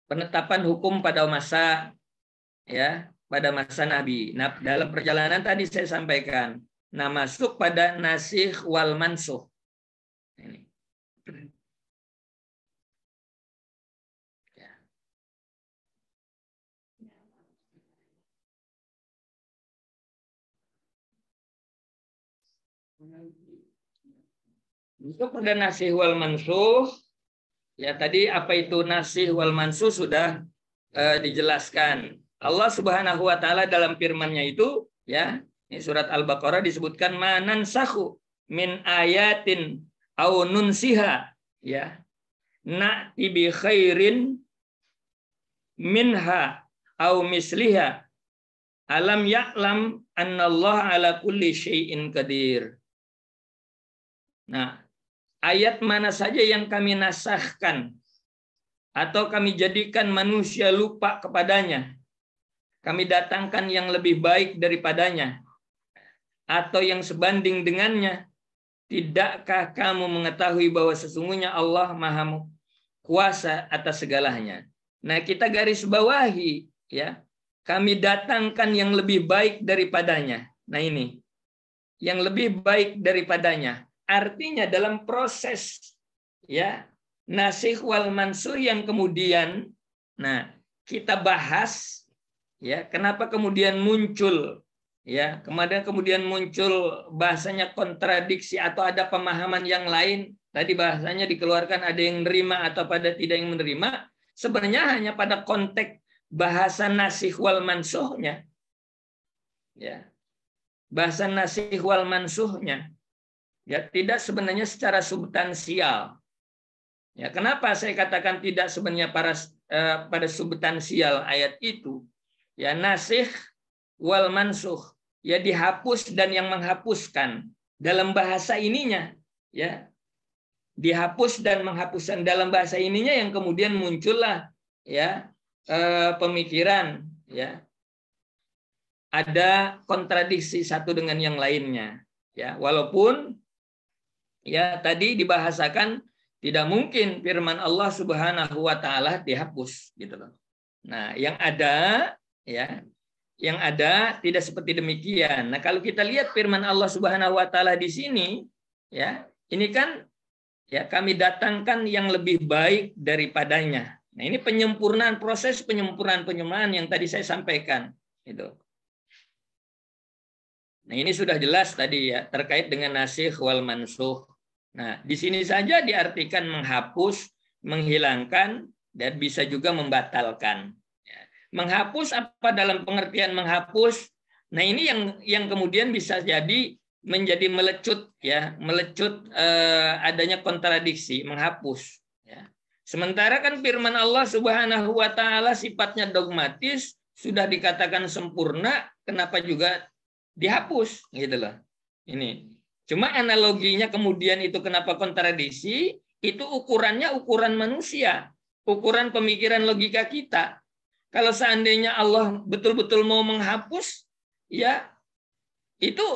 penetapan hukum pada masa Nabi. Nah, dalam perjalanan tadi saya sampaikan, nah masuk pada nasikh wal mansuh. Ini. Untuk pada nasikh wal mansuh, ya tadi apa itu nasikh wal mansuh sudah dijelaskan. Allah Subhanahu wa taala dalam firman-Nya itu ya, ini surat Al-Baqarah disebutkan manansakhu min ayatin aw nunsiha ya. na'ti bi khairin minha au misliha alam ya'lam annallaha ala kulli syai'in qadir. Nah, ayat mana saja yang kami nasahkan atau kami jadikan manusia lupa kepadanya, kami datangkan yang lebih baik daripadanya atau yang sebanding dengannya, tidakkah kamu mengetahui bahwa sesungguhnya Allah Maha kuasa atas segalanya. Nah, kita garis bawahi, ya, kami datangkan yang lebih baik daripadanya. Nah, ini yang lebih baik daripadanya. Artinya dalam proses, ya, nasikh wal mansuh yang kemudian, nah, kita bahas, ya, kenapa kemudian muncul, ya, kemudian muncul bahasanya kontradiksi atau ada pemahaman yang lain. Tadi bahasanya dikeluarkan ada yang menerima atau pada tidak yang menerima. Sebenarnya hanya pada konteks bahasa nasikh wal mansuhnya, ya, bahasa nasikh wal mansuhnya, ya, tidak sebenarnya secara substansial. Ya, kenapa saya katakan tidak sebenarnya pada substansial ayat itu? Ya, nasikh wal mansuh, ya, dihapus dan yang menghapuskan dalam bahasa ininya, ya, dihapus dan menghapuskan dalam bahasa ininya yang kemudian muncullah, ya, pemikiran, ya, ada kontradiksi satu dengan yang lainnya, ya, walaupun, ya, tadi dibahasakan tidak mungkin firman Allah Subhanahu wa taala dihapus, gitu loh. Nah, yang ada, ya, yang ada tidak seperti demikian. Nah, kalau kita lihat firman Allah Subhanahu wa taala di sini, ya, ini kan, ya, kami datangkan yang lebih baik daripadanya. Nah, ini penyempurnaan, proses penyempurnaan yang tadi saya sampaikan, itu. Nah, ini sudah jelas tadi, ya, terkait dengan nasikh wal mansuh. Nah, di sini saja diartikan menghapus, menghilangkan, dan bisa juga membatalkan. Ya. Menghapus apa dalam pengertian menghapus? Nah, ini yang kemudian bisa jadi menjadi melecut, ya, melecut adanya kontradiksi, menghapus. Ya. Sementara kan firman Allah Subhanahu wa taala sifatnya dogmatis, sudah dikatakan sempurna, kenapa juga dihapus, gitu loh. Ini. Cuma analoginya kemudian itu kenapa kontradiksi, itu ukurannya ukuran manusia, ukuran pemikiran logika kita. Kalau seandainya Allah betul-betul mau menghapus, ya, itu,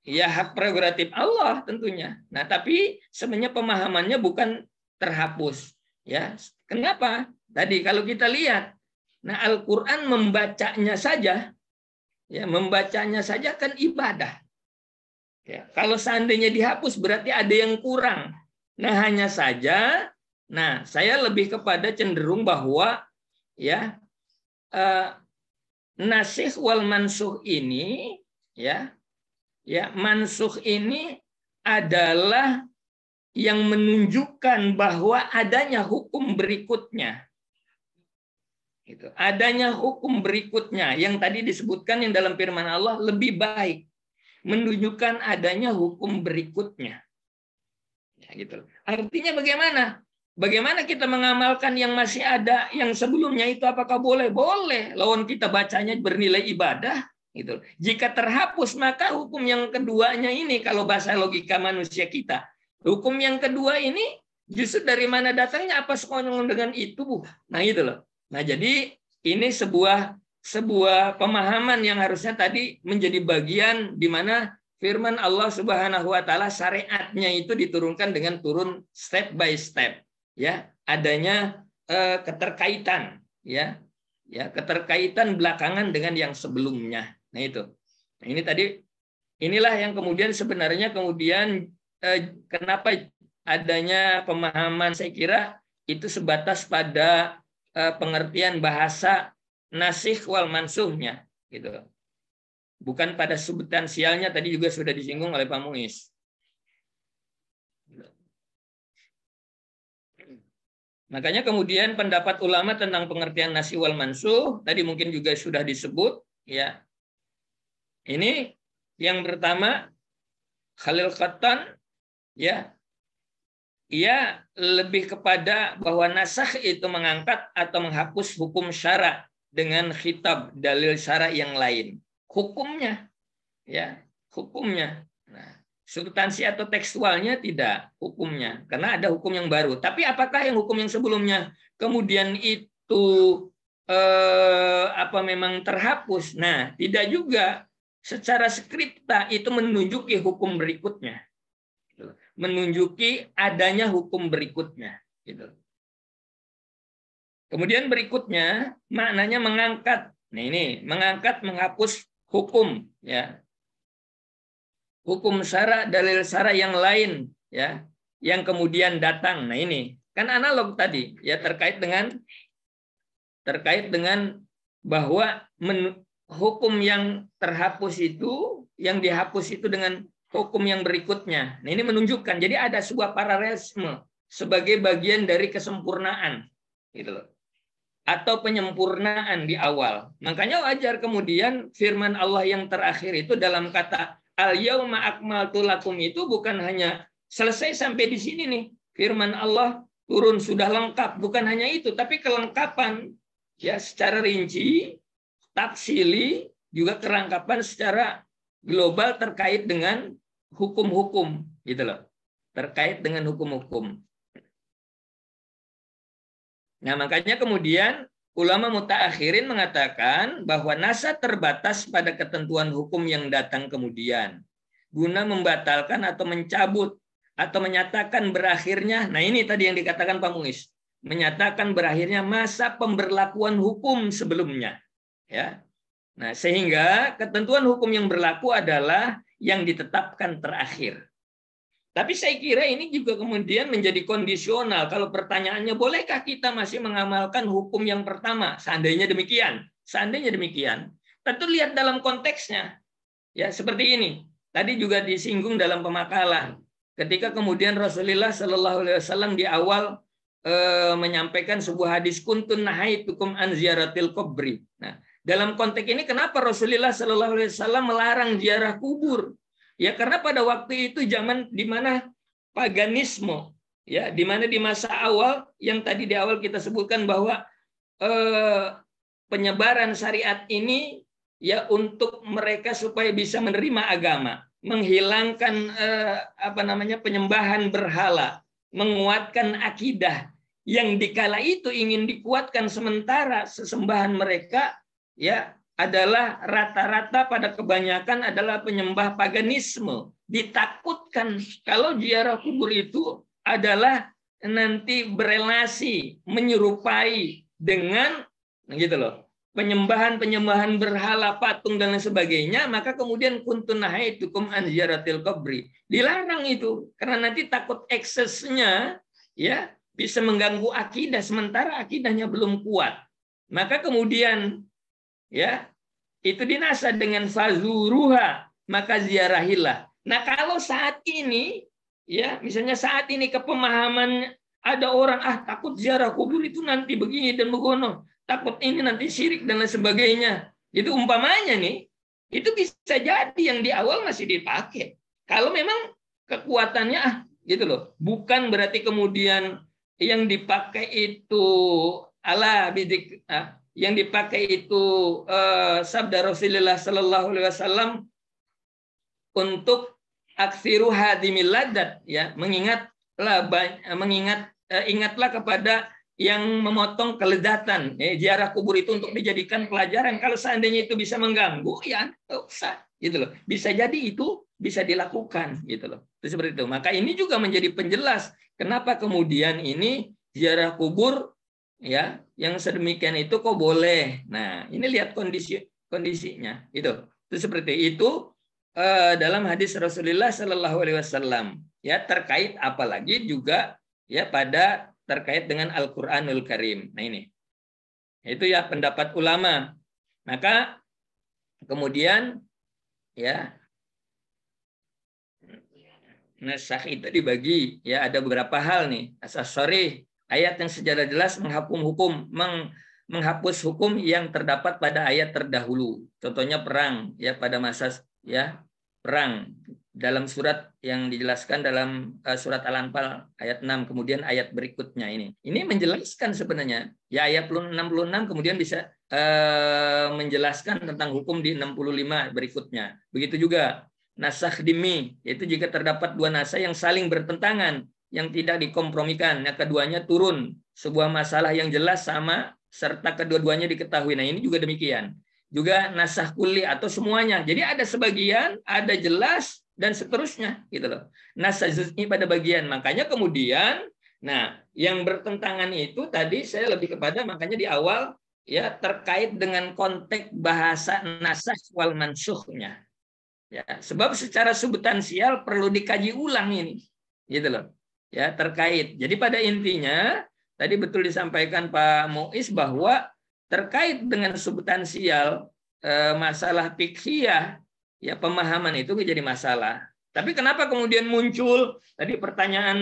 ya, hak prerogatif Allah tentunya. Nah, tapi sebenarnya pemahamannya bukan terhapus, ya. Kenapa? Tadi kalau kita lihat, nah, Al-Qur'an membacanya saja, ya, membacanya saja kan ibadah. Ya, kalau seandainya dihapus berarti ada yang kurang. Nah, hanya saja, nah, saya lebih kepada cenderung bahwa, ya, nasikh wal mansuh ini, ya, ya, mansuh ini adalah yang menunjukkan bahwa adanya hukum berikutnya. Gitu. Adanya hukum berikutnya yang tadi disebutkan yang dalam firman Allah lebih baik, menunjukkan adanya hukum berikutnya. Ya, gitu. Artinya bagaimana? Bagaimana kita mengamalkan yang masih ada, yang sebelumnya itu apakah boleh? Boleh. Lawan kita bacanya bernilai ibadah. Gitu. Jika terhapus, maka hukum yang keduanya ini, kalau bahasa logika manusia kita, hukum yang kedua ini justru dari mana datangnya, apa sekongkol dengan itu, Bu? Nah, itu loh. Nah, jadi ini sebuah pemahaman yang harusnya tadi menjadi bagian di mana firman Allah Subhanahu wa taala syariatnya itu diturunkan dengan turun step by step, ya, adanya keterkaitan, ya, keterkaitan belakangan dengan yang sebelumnya. Nah, itu. Nah, ini tadi, inilah yang kemudian sebenarnya kemudian kenapa adanya pemahaman, saya kira itu sebatas pada pengertian bahasa nasikh wal mansuhnya, gitu. Bukan pada substansialnya, tadi juga sudah disinggung oleh Pak Muiz. Makanya kemudian pendapat ulama tentang pengertian nasikh wal mansuh tadi mungkin juga sudah disebut, ya. Ini yang pertama, Khalil Qattan, ya, ia lebih kepada bahwa nasakh itu mengangkat atau menghapus hukum syara dengan khitab dalil syara yang lain. Hukumnya, ya, hukumnya. Nah, substansi atau tekstualnya tidak, hukumnya, karena ada hukum yang baru. Tapi apakah yang hukum yang sebelumnya kemudian itu memang terhapus? Nah, tidak juga. Secara skripta itu menunjuki hukum berikutnya, menunjuki adanya hukum berikutnya. Gitu. Kemudian berikutnya maknanya mengangkat. Nah ini mengangkat, menghapus hukum, ya, hukum syara, dalil syara yang lain, ya, yang kemudian datang. Nah ini kan analog tadi, ya, terkait dengan bahwa hukum yang terhapus itu, yang dihapus itu dengan hukum yang berikutnya. Nah, ini menunjukkan jadi ada sebuah paralelisme sebagai bagian dari kesempurnaan, gitu loh. Atau penyempurnaan di awal. Makanya wajar kemudian firman Allah yang terakhir itu dalam kata al-yauma akmaltu lakum itu bukan hanya selesai sampai di sini nih. Firman Allah turun sudah lengkap, bukan hanya itu, tapi kelengkapan ya secara rinci, tafsili, juga kelengkapan secara global terkait dengan hukum-hukum, gitu loh. Terkait dengan hukum-hukum. Nah, makanya kemudian ulama mutaakhirin mengatakan bahwa nasa terbatas pada ketentuan hukum yang datang kemudian, guna membatalkan atau mencabut atau menyatakan berakhirnya. Nah, ini tadi yang dikatakan Pak Muiz, menyatakan berakhirnya masa pemberlakuan hukum sebelumnya, ya. Nah, sehingga ketentuan hukum yang berlaku adalah yang ditetapkan terakhir. Tapi saya kira ini juga kemudian menjadi kondisional. Kalau pertanyaannya, bolehkah kita masih mengamalkan hukum yang pertama? Seandainya demikian. Seandainya demikian. Tentu lihat dalam konteksnya. Ya, seperti ini. Tadi juga disinggung dalam pemakalan. Ketika kemudian Rasulullah SAW di awal menyampaikan sebuah hadis kuntun nahaitukum an ziyaratil qabri. Nah, dalam konteks ini kenapa Rasulullah SAW melarang ziarah kubur? Ya karena pada waktu itu zaman di mana paganisme, ya, di mana di masa awal yang tadi di awal kita sebutkan bahwa penyebaran syariat ini ya untuk mereka supaya bisa menerima agama, menghilangkan penyembahan berhala, menguatkan akidah yang dikala itu ingin dikuatkan, sementara sesembahan mereka ya adalah rata-rata pada kebanyakan adalah penyembah paganisme. Ditakutkan kalau ziarah kubur itu adalah nanti berelasi, menyerupai dengan gitu loh, penyembahan berhala, patung dan lain sebagainya, maka kemudian kuntun nahaitukum an ziyaratil qabri. Dilarang itu karena nanti takut eksesnya ya bisa mengganggu akidah, sementara akidahnya belum kuat. Maka kemudian ya itu dinasa dengan fazuruha, maka ziarahilah. Nah kalau saat ini ya misalnya saat ini kepemahaman ada orang takut ziarah kubur itu nanti begini dan begono, takut ini nanti syirik dan lain sebagainya, itu umpamanya nih, itu bisa jadi yang di awal masih dipakai kalau memang kekuatannya gitu loh, bukan berarti kemudian yang dipakai itu ala bidik yang dipakai itu sabda Rasulullah Sallallahu Alaihi Wasallam untuk aksiru hadimil ladat, ya, ingatlah kepada yang memotong kelezatan. Ziarah kubur itu untuk dijadikan pelajaran. Kalau seandainya itu bisa mengganggu, ya nggak usah, gitu loh. Bisa jadi itu bisa dilakukan, gitu loh. Itu seperti itu. Maka ini juga menjadi penjelas kenapa kemudian ini ziarah kubur ya yang sedemikian itu kok boleh. Nah ini lihat kondisinya itu seperti itu dalam hadis Rasulullah Sallallahu Alaihi Wasallam ya, terkait apalagi juga ya pada terkait dengan Al-Qur'anul Karim. Nah ini itu ya pendapat ulama. Maka kemudian ya nasakh itu dibagi ya, ada beberapa hal nih. Asas sharih, ayat yang secara jelas menghapus hukum yang terdapat pada ayat terdahulu. Contohnya perang ya, pada masa ya perang dalam surat yang dijelaskan dalam surat Al-Anfal ayat 6, kemudian ayat berikutnya ini. Ini menjelaskan sebenarnya, ya ayat 66 kemudian bisa menjelaskan tentang hukum di 65 berikutnya. Begitu juga nasakh dimi, yaitu jika terdapat dua nasakh yang saling bertentangan, yang tidak dikompromikan, yang keduanya turun, sebuah masalah yang jelas sama, serta kedua-duanya diketahui. Nah ini juga demikian. Juga nasakh kulli atau semuanya. Jadi ada sebagian, ada jelas, dan seterusnya gitu loh. Nasakh juz'i pada bagian. Makanya kemudian, nah yang bertentangan itu tadi saya lebih kepada, makanya di awal ya terkait dengan konteks bahasa nasakh wal mansukh-nya. Ya, sebab secara substansial perlu dikaji ulang ini, gitu loh. Ya terkait. Jadi pada intinya tadi betul disampaikan Pak Muiz bahwa terkait dengan substansial masalah fiqhiyah, ya pemahaman itu menjadi masalah. Tapi kenapa kemudian muncul tadi pertanyaan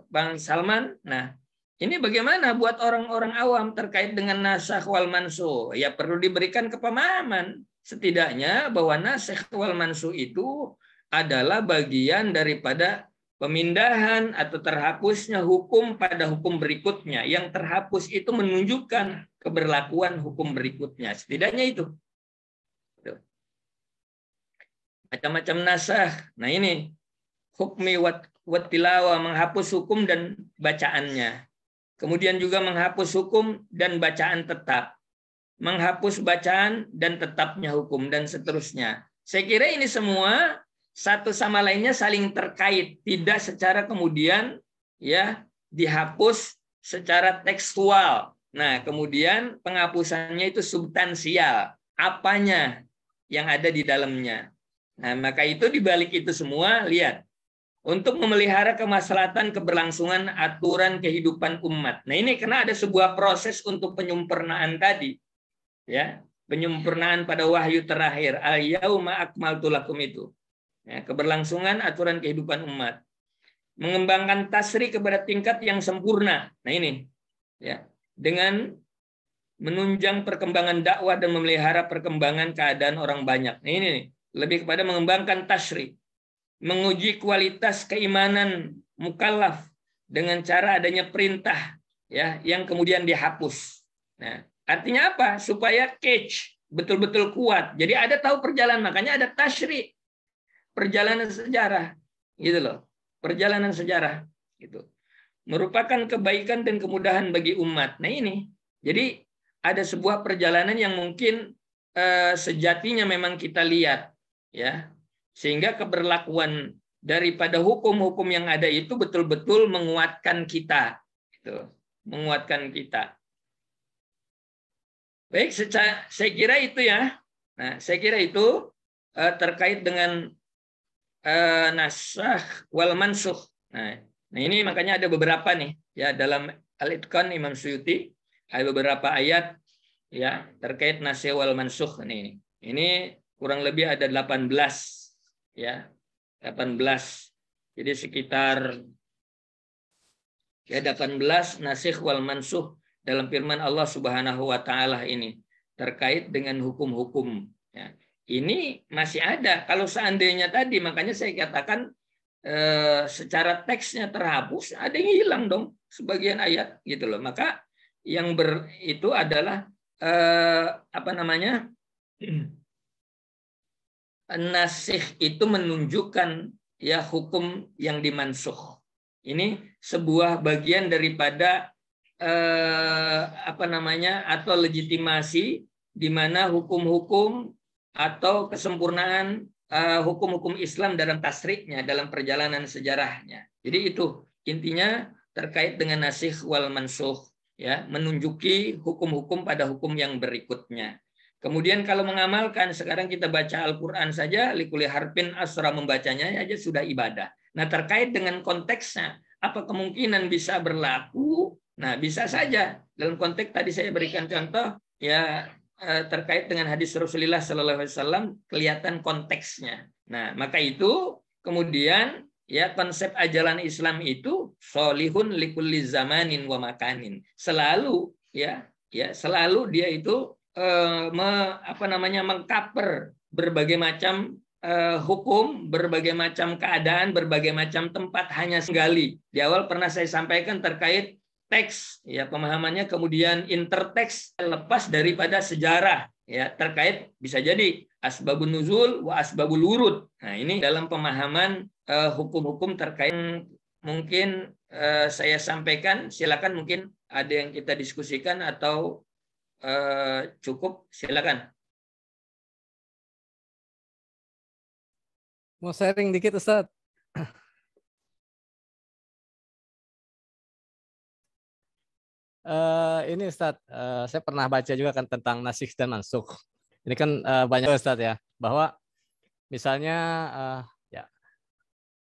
Bang Salman? Nah, ini bagaimana buat orang-orang awam terkait dengan nasakh wal mansukh? Ya perlu diberikan kepemahaman. Setidaknya bahwa nasakh wal mansukh itu adalah bagian daripada pemindahan atau terhapusnya hukum pada hukum berikutnya. Yang terhapus itu menunjukkan keberlakuan hukum berikutnya. Setidaknya itu. Macam-macam nasakh. Nah ini hukmi wat tilawah, menghapus hukum dan bacaannya. Kemudian juga menghapus hukum dan bacaan tetap. Menghapus bacaan dan tetapnya hukum dan seterusnya. Saya kira ini semua satu sama lainnya saling terkait, tidak secara kemudian ya dihapus secara tekstual. Nah, kemudian penghapusannya itu substansial, apanya yang ada di dalamnya. Nah, maka itu dibalik itu semua lihat untuk memelihara kemaslahatan keberlangsungan aturan kehidupan umat. Nah, ini karena ada sebuah proses untuk penyempurnaan tadi. Ya, penyempurnaan pada wahyu terakhir, al-yauma akmaltu lakum itu. Ya, keberlangsungan aturan kehidupan umat. Mengembangkan tasri kepada tingkat yang sempurna. Nah, ini ya, dengan menunjang perkembangan dakwah dan memelihara perkembangan keadaan orang banyak. Nah, ini lebih kepada mengembangkan tasri. Menguji kualitas keimanan mukallaf dengan cara adanya perintah ya yang kemudian dihapus. Nah, artinya apa? Supaya catch betul-betul kuat. Jadi ada tahu perjalanan, makanya ada tasyri, perjalanan sejarah, gitu loh. Perjalanan sejarah, gitu. Merupakan kebaikan dan kemudahan bagi umat. Nah ini, jadi ada sebuah perjalanan yang mungkin sejatinya memang kita lihat, ya, sehingga keberlakuan daripada hukum-hukum yang ada itu betul-betul menguatkan kita, gitu. Menguatkan kita. Baik, saya kira itu ya. Nah, saya kira itu terkait dengan nasakh wal mansukh. Nah, ini makanya ada beberapa nih ya dalam Al-Itqan Imam Suyuti ada beberapa ayat ya terkait nasakh wal mansukh nih. Ini kurang lebih ada 18 ya. 18. Jadi sekitar ya 18 nasakh wal mansukh dalam firman Allah Subhanahu wa taala ini terkait dengan hukum-hukum ya. Ini masih ada. Kalau seandainya tadi makanya saya katakan secara teksnya terhapus, ada yang hilang dong sebagian ayat gitu loh. Maka yang itu adalah apa namanya? Nasikh itu menunjukkan ya hukum yang dimansukh. Ini sebuah bagian daripada apa namanya atau legitimasi di mana hukum-hukum atau kesempurnaan hukum-hukum Islam dalam tasriknya, dalam perjalanan sejarahnya. Jadi itu intinya terkait dengan nasikh wal mansukh, ya, menunjuki hukum-hukum pada hukum yang berikutnya. Kemudian kalau mengamalkan, sekarang kita baca Al-Quran saja, likulli harfin asra, membacanya aja sudah ibadah. Nah, terkait dengan konteksnya, apa kemungkinan bisa berlaku? Nah, bisa saja. Dalam konteks tadi saya berikan contoh, ya terkait dengan hadis Rasulullah SAW, kelihatan konteksnya. Nah, maka itu kemudian ya konsep ajaran Islam itu solihun likulli zamanin wa makanin. Selalu ya selalu dia itu mengcover berbagai macam hukum, berbagai macam keadaan, berbagai macam tempat hanya sekali. Di awal pernah saya sampaikan terkait teks, ya pemahamannya, kemudian interteks lepas daripada sejarah, ya terkait bisa jadi asbabun nuzul wa asbabul wurud. Nah ini dalam pemahaman hukum-hukum terkait mungkin saya sampaikan. Silakan mungkin ada yang kita diskusikan atau cukup, silakan. Mau sharing dikit Ustadz. Ini Ustadz, saya pernah baca juga kan tentang nasikh dan mansukh. Ini kan banyak Ustadz ya, bahwa misalnya ya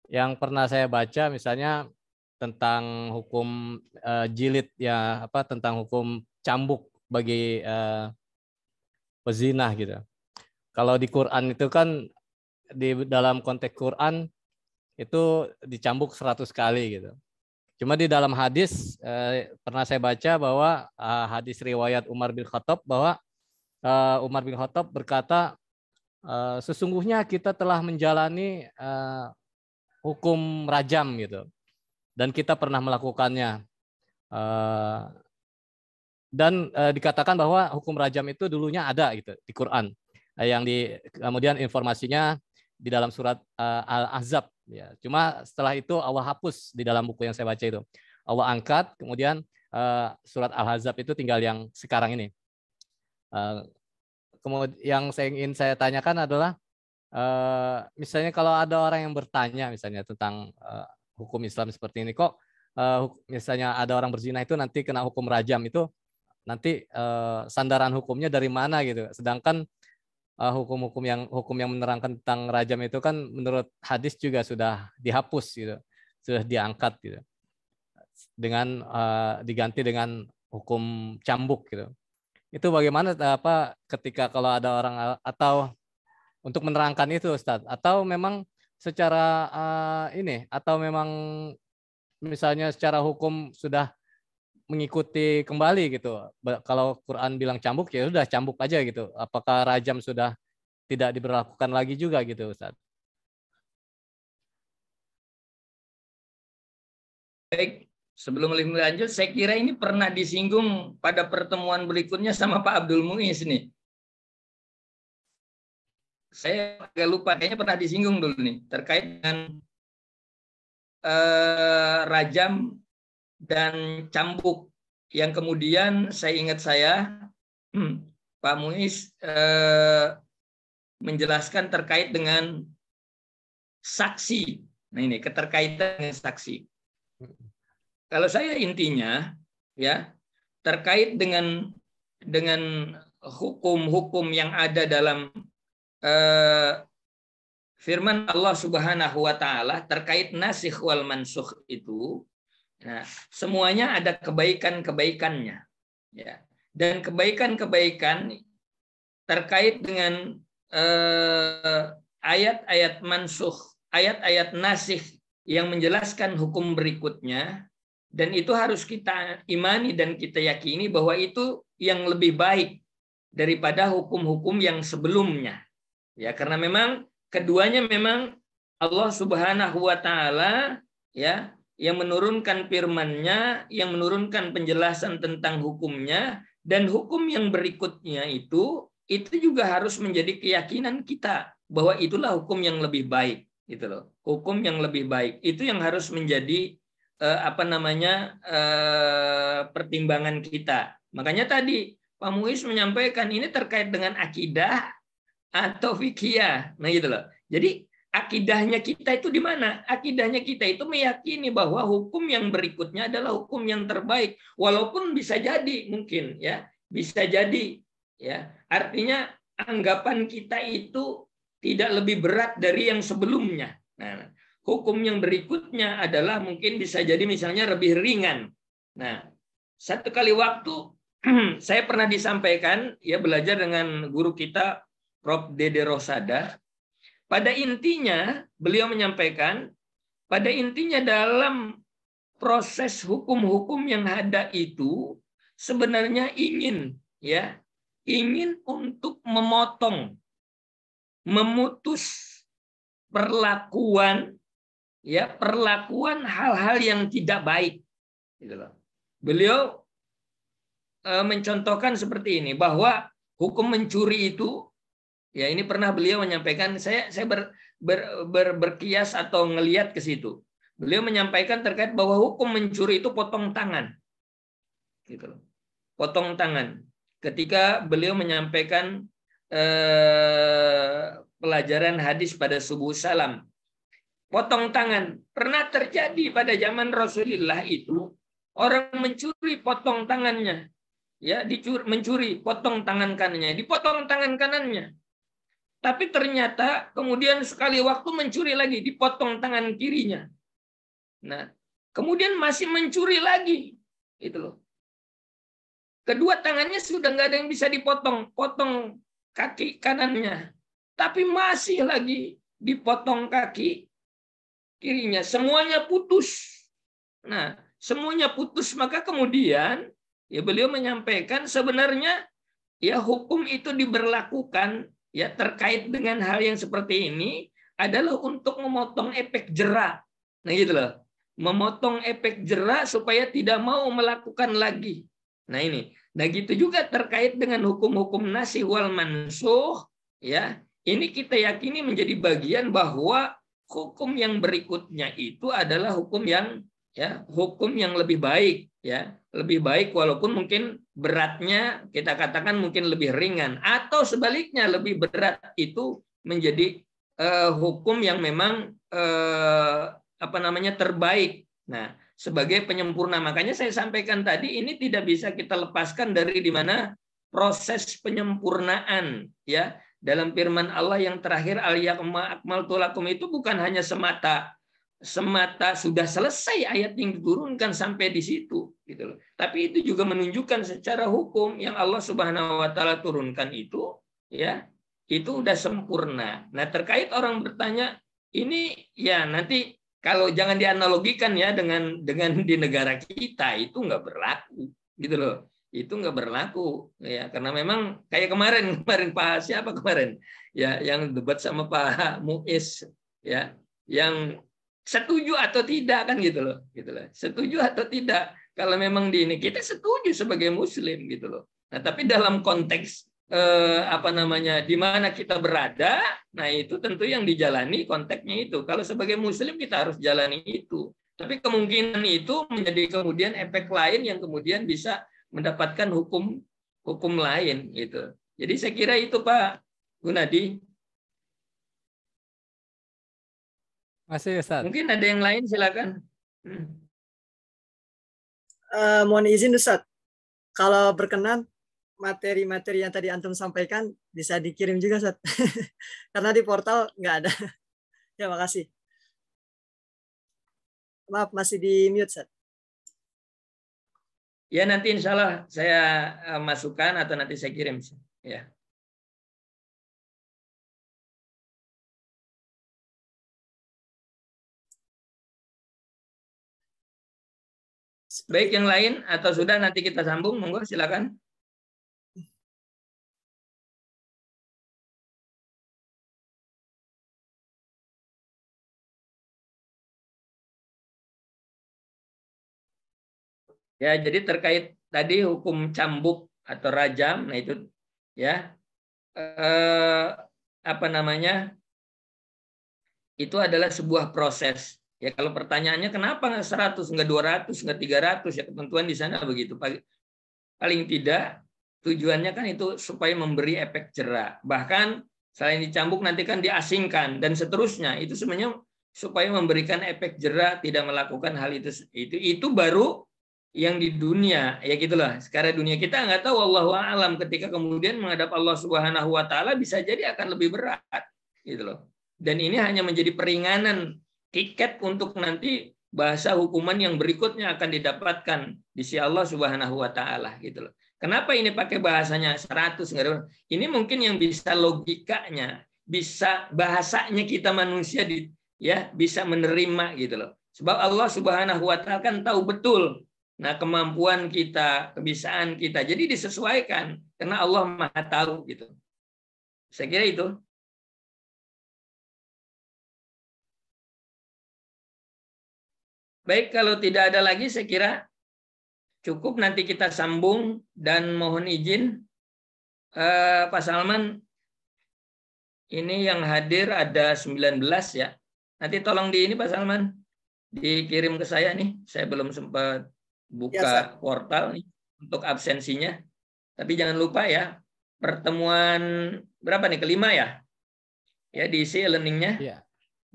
yang pernah saya baca misalnya tentang hukum jilid ya, apa tentang hukum cambuk bagi pezinah gitu. Kalau di Quran itu kan di dalam konteks Quran itu dicambuk 100 kali gitu. Cuma di dalam hadis pernah saya baca bahwa hadis riwayat Umar bin Khattab bahwa Umar bin Khattab berkata sesungguhnya kita telah menjalani hukum rajam gitu dan kita pernah melakukannya dan dikatakan bahwa hukum rajam itu dulunya ada gitu di Quran yang kemudian informasinya di dalam surat Al-Ahzab ya. Cuma setelah itu Allah hapus di dalam buku yang saya baca itu. Allah angkat, kemudian surat Al-Ahzab itu tinggal yang sekarang ini. Kemudian yang ingin saya tanyakan adalah misalnya kalau ada orang yang bertanya misalnya tentang hukum Islam seperti ini, kok misalnya ada orang berzina itu nanti kena hukum rajam, itu nanti sandaran hukumnya dari mana gitu. Sedangkan hukum yang menerangkan tentang rajam itu kan menurut hadis juga sudah dihapus gitu, sudah diangkat gitu, dengan diganti dengan hukum cambuk gitu. Itu bagaimana ketika kalau ada orang atau untuk menerangkan itu Ustadz, atau memang secara atau memang misalnya secara hukum sudah mengikuti kembali gitu. Kalau Quran bilang cambuk ya sudah cambuk aja gitu. Apakah rajam sudah tidak diberlakukan lagi juga gitu Ustaz? Baik, sebelum lebih lanjut, saya kira ini pernah disinggung pada pertemuan berikutnya sama Pak Abdul Muiz nih. Saya agak lupa, kayaknya pernah disinggung dulu nih terkait dengan rajam dan cambuk, yang kemudian saya ingat Pak Muiz menjelaskan terkait dengan saksi. Nah ini keterkaitan dengan saksi. Kalau saya intinya ya terkait dengan hukum-hukum yang ada dalam firman Allah Subhanahu wa taala terkait nasikh wal mansukh itu. Nah, semuanya ada kebaikan-kebaikannya, ya. Dan kebaikan-kebaikan terkait dengan ayat-ayat mansukh, ayat-ayat nasikh yang menjelaskan hukum berikutnya, dan itu harus kita imani dan kita yakini bahwa itu yang lebih baik daripada hukum-hukum yang sebelumnya, ya. Karena memang keduanya memang Allah Subhanahu wa taala ya yang menurunkan firman-Nya, yang menurunkan penjelasan tentang hukumnya, dan hukum yang berikutnya itu juga harus menjadi keyakinan kita bahwa itulah hukum yang lebih baik, gitu loh. Hukum yang lebih baik itu yang harus menjadi pertimbangan kita. Makanya tadi Pak Muiz menyampaikan ini terkait dengan akidah atau fikih. Nah, gitu loh. Jadi akidahnya kita itu di mana? Akidahnya kita itu meyakini bahwa hukum yang berikutnya adalah hukum yang terbaik, walaupun bisa jadi mungkin ya, bisa jadi ya. Artinya anggapan kita itu tidak lebih berat dari yang sebelumnya. Nah, hukum yang berikutnya adalah mungkin bisa jadi misalnya lebih ringan. Nah, satu kali waktu saya pernah disampaikan ya belajar dengan guru kita Prof. Dede Rosada. Pada intinya, beliau menyampaikan, pada intinya dalam proses hukum-hukum yang ada itu sebenarnya ingin ya ingin untuk memotong, memutus perlakuan, ya, perlakuan hal-hal yang tidak baik. Gitu loh. Beliau mencontohkan seperti ini, bahwa hukum mencuri itu, ya ini pernah beliau menyampaikan, saya berkias atau ngelihat ke situ. Beliau menyampaikan terkait bahwa hukum mencuri itu potong tangan. Gitu loh. Potong tangan. Ketika beliau menyampaikan pelajaran hadis pada subuh salam, potong tangan. Pernah terjadi pada zaman Rasulullah itu, orang mencuri potong tangannya. Ya, mencuri, potong tangan kanannya, dipotong tangan kanannya. Tapi ternyata kemudian sekali waktu mencuri lagi, dipotong tangan kirinya. Nah, kemudian masih mencuri lagi. Itu loh. Kedua tangannya sudah nggak ada yang bisa dipotong, potong kaki kanannya. Tapi masih lagi dipotong kaki kirinya. Semuanya putus. Nah, semuanya putus, maka kemudian ya beliau menyampaikan sebenarnya ya hukum itu diberlakukan ya terkait dengan hal yang seperti ini adalah untuk memotong efek jera. Nah gitu loh. Memotong efek jera supaya tidak mau melakukan lagi. Nah ini. Nah gitu juga terkait dengan hukum-hukum nasikh wal mansukh ya. Ini kita yakini menjadi bagian bahwa hukum yang berikutnya itu adalah hukum yang lebih baik ya, lebih baik walaupun mungkin beratnya kita katakan mungkin lebih ringan, atau sebaliknya lebih berat itu menjadi hukum yang memang terbaik. Nah, sebagai penyempurna. Makanya saya sampaikan tadi ini tidak bisa kita lepaskan dari di mana proses penyempurnaan ya. Dalam firman Allah yang terakhir, al-yawma akmaltu lakum, itu bukan hanya semata sudah selesai ayat yang diturunkan sampai di situ gitu loh. Tapi itu juga menunjukkan secara hukum yang Allah Subhanahu wa taala turunkan itu ya, itu udah sempurna. Nah, terkait orang bertanya ini ya nanti kalau jangan dianalogikan ya dengan di negara kita, itu nggak berlaku gitu loh. Itu nggak berlaku ya, karena memang kayak kemarin Pak siapa kemarin ya yang debat sama Pak Muiz ya, yang setuju atau tidak kan gitu loh, setuju atau tidak. Kalau memang di ini kita setuju sebagai muslim gitu loh. Nah tapi dalam konteks di mana kita berada, nah itu tentu yang dijalani konteksnya itu. Kalau sebagai muslim kita harus jalani itu, tapi kemungkinan itu menjadi kemudian efek lain yang kemudian bisa mendapatkan hukum lain gitu. Jadi saya kira itu Pak Gunadi. Masih Ustaz. Mungkin ada yang lain, silakan. Mohon izin Ustaz, kalau berkenan materi-materi yang tadi antum sampaikan bisa dikirim juga Ustaz. Karena di portal nggak ada. Ya makasih. Maaf masih di mute Ustaz. Ya nanti insya Allah saya masukkan atau nanti saya kirim. Ya. Baik, yang lain atau sudah nanti kita sambung, monggo silakan. Ya, jadi terkait tadi hukum cambuk atau rajam, nah itu ya itu adalah sebuah proses. Ya kalau pertanyaannya kenapa nggak 100, nggak 200, nggak 300, ya ketentuan di sana begitu. Paling tidak tujuannya kan itu supaya memberi efek jera. Bahkan selain dicambuk nanti kan diasingkan dan seterusnya. Itu sebenarnya supaya memberikan efek jera, tidak melakukan hal itu. Itu baru yang di dunia, ya gitulah. Sekarang dunia kita nggak tahu, wallahu a'lam, ketika kemudian menghadap Allah Subhanahu wa taala bisa jadi akan lebih berat gitu loh. Dan ini hanya menjadi peringanan, tiket untuk nanti bahasa hukuman yang berikutnya akan didapatkan di sisi Allah Subhanahu wa taala gitu loh. Kenapa ini pakai bahasanya 100 enggak ada? Ini mungkin yang bisa logikanya, bisa bahasanya kita manusia bisa menerima gitu loh. Sebab Allah Subhanahu wa taala kan tahu betul Nah, kemampuan kita, kebisaan kita, jadi disesuaikan karena Allah Maha tahu gitu. Saya kira itu. Baik, kalau tidak ada lagi saya kira cukup, nanti kita sambung dan mohon izin Pak Salman, ini yang hadir ada 19 ya. Nanti tolong di ini Pak Salman, dikirim ke saya nih. Saya belum sempat buka portal nih untuk absensinya. Tapi jangan lupa ya, pertemuan berapa nih? Kelima ya? Ya, diisi e-learningnya. Iya.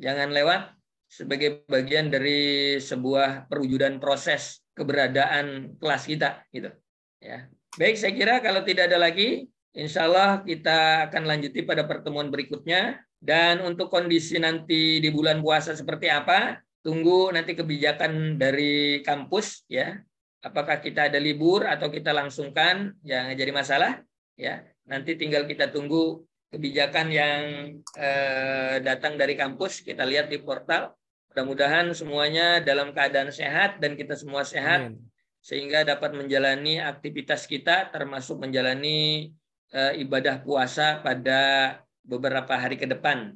Jangan lewat sebagai bagian dari sebuah perwujudan proses keberadaan kelas kita gitu. Ya. Baik, saya kira kalau tidak ada lagi, insya Allah kita akan lanjuti pada pertemuan berikutnya. Dan untuk kondisi nanti di bulan puasa seperti apa, tunggu nanti kebijakan dari kampus ya. Apakah kita ada libur atau kita langsungkan, ya nggak jadi masalah ya. Nanti tinggal kita tunggu kebijakan yang datang dari kampus, kita lihat di portal. Mudah-mudahan semuanya dalam keadaan sehat dan kita semua sehat. Amin. Sehingga dapat menjalani aktivitas kita, termasuk menjalani ibadah puasa pada beberapa hari ke depan.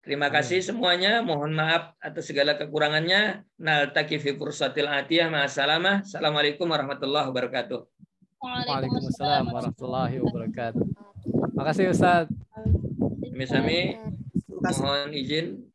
Terima kasih semuanya. Mohon maaf atas segala kekurangannya. Naltaqi fi fursatil atiyah. Ma'assalamah. Assalamualaikum warahmatullahi wabarakatuh. Waalaikumsalam warahmatullahi wabarakatuh. Makasih Ustaz. Sami-sami. Mohon izin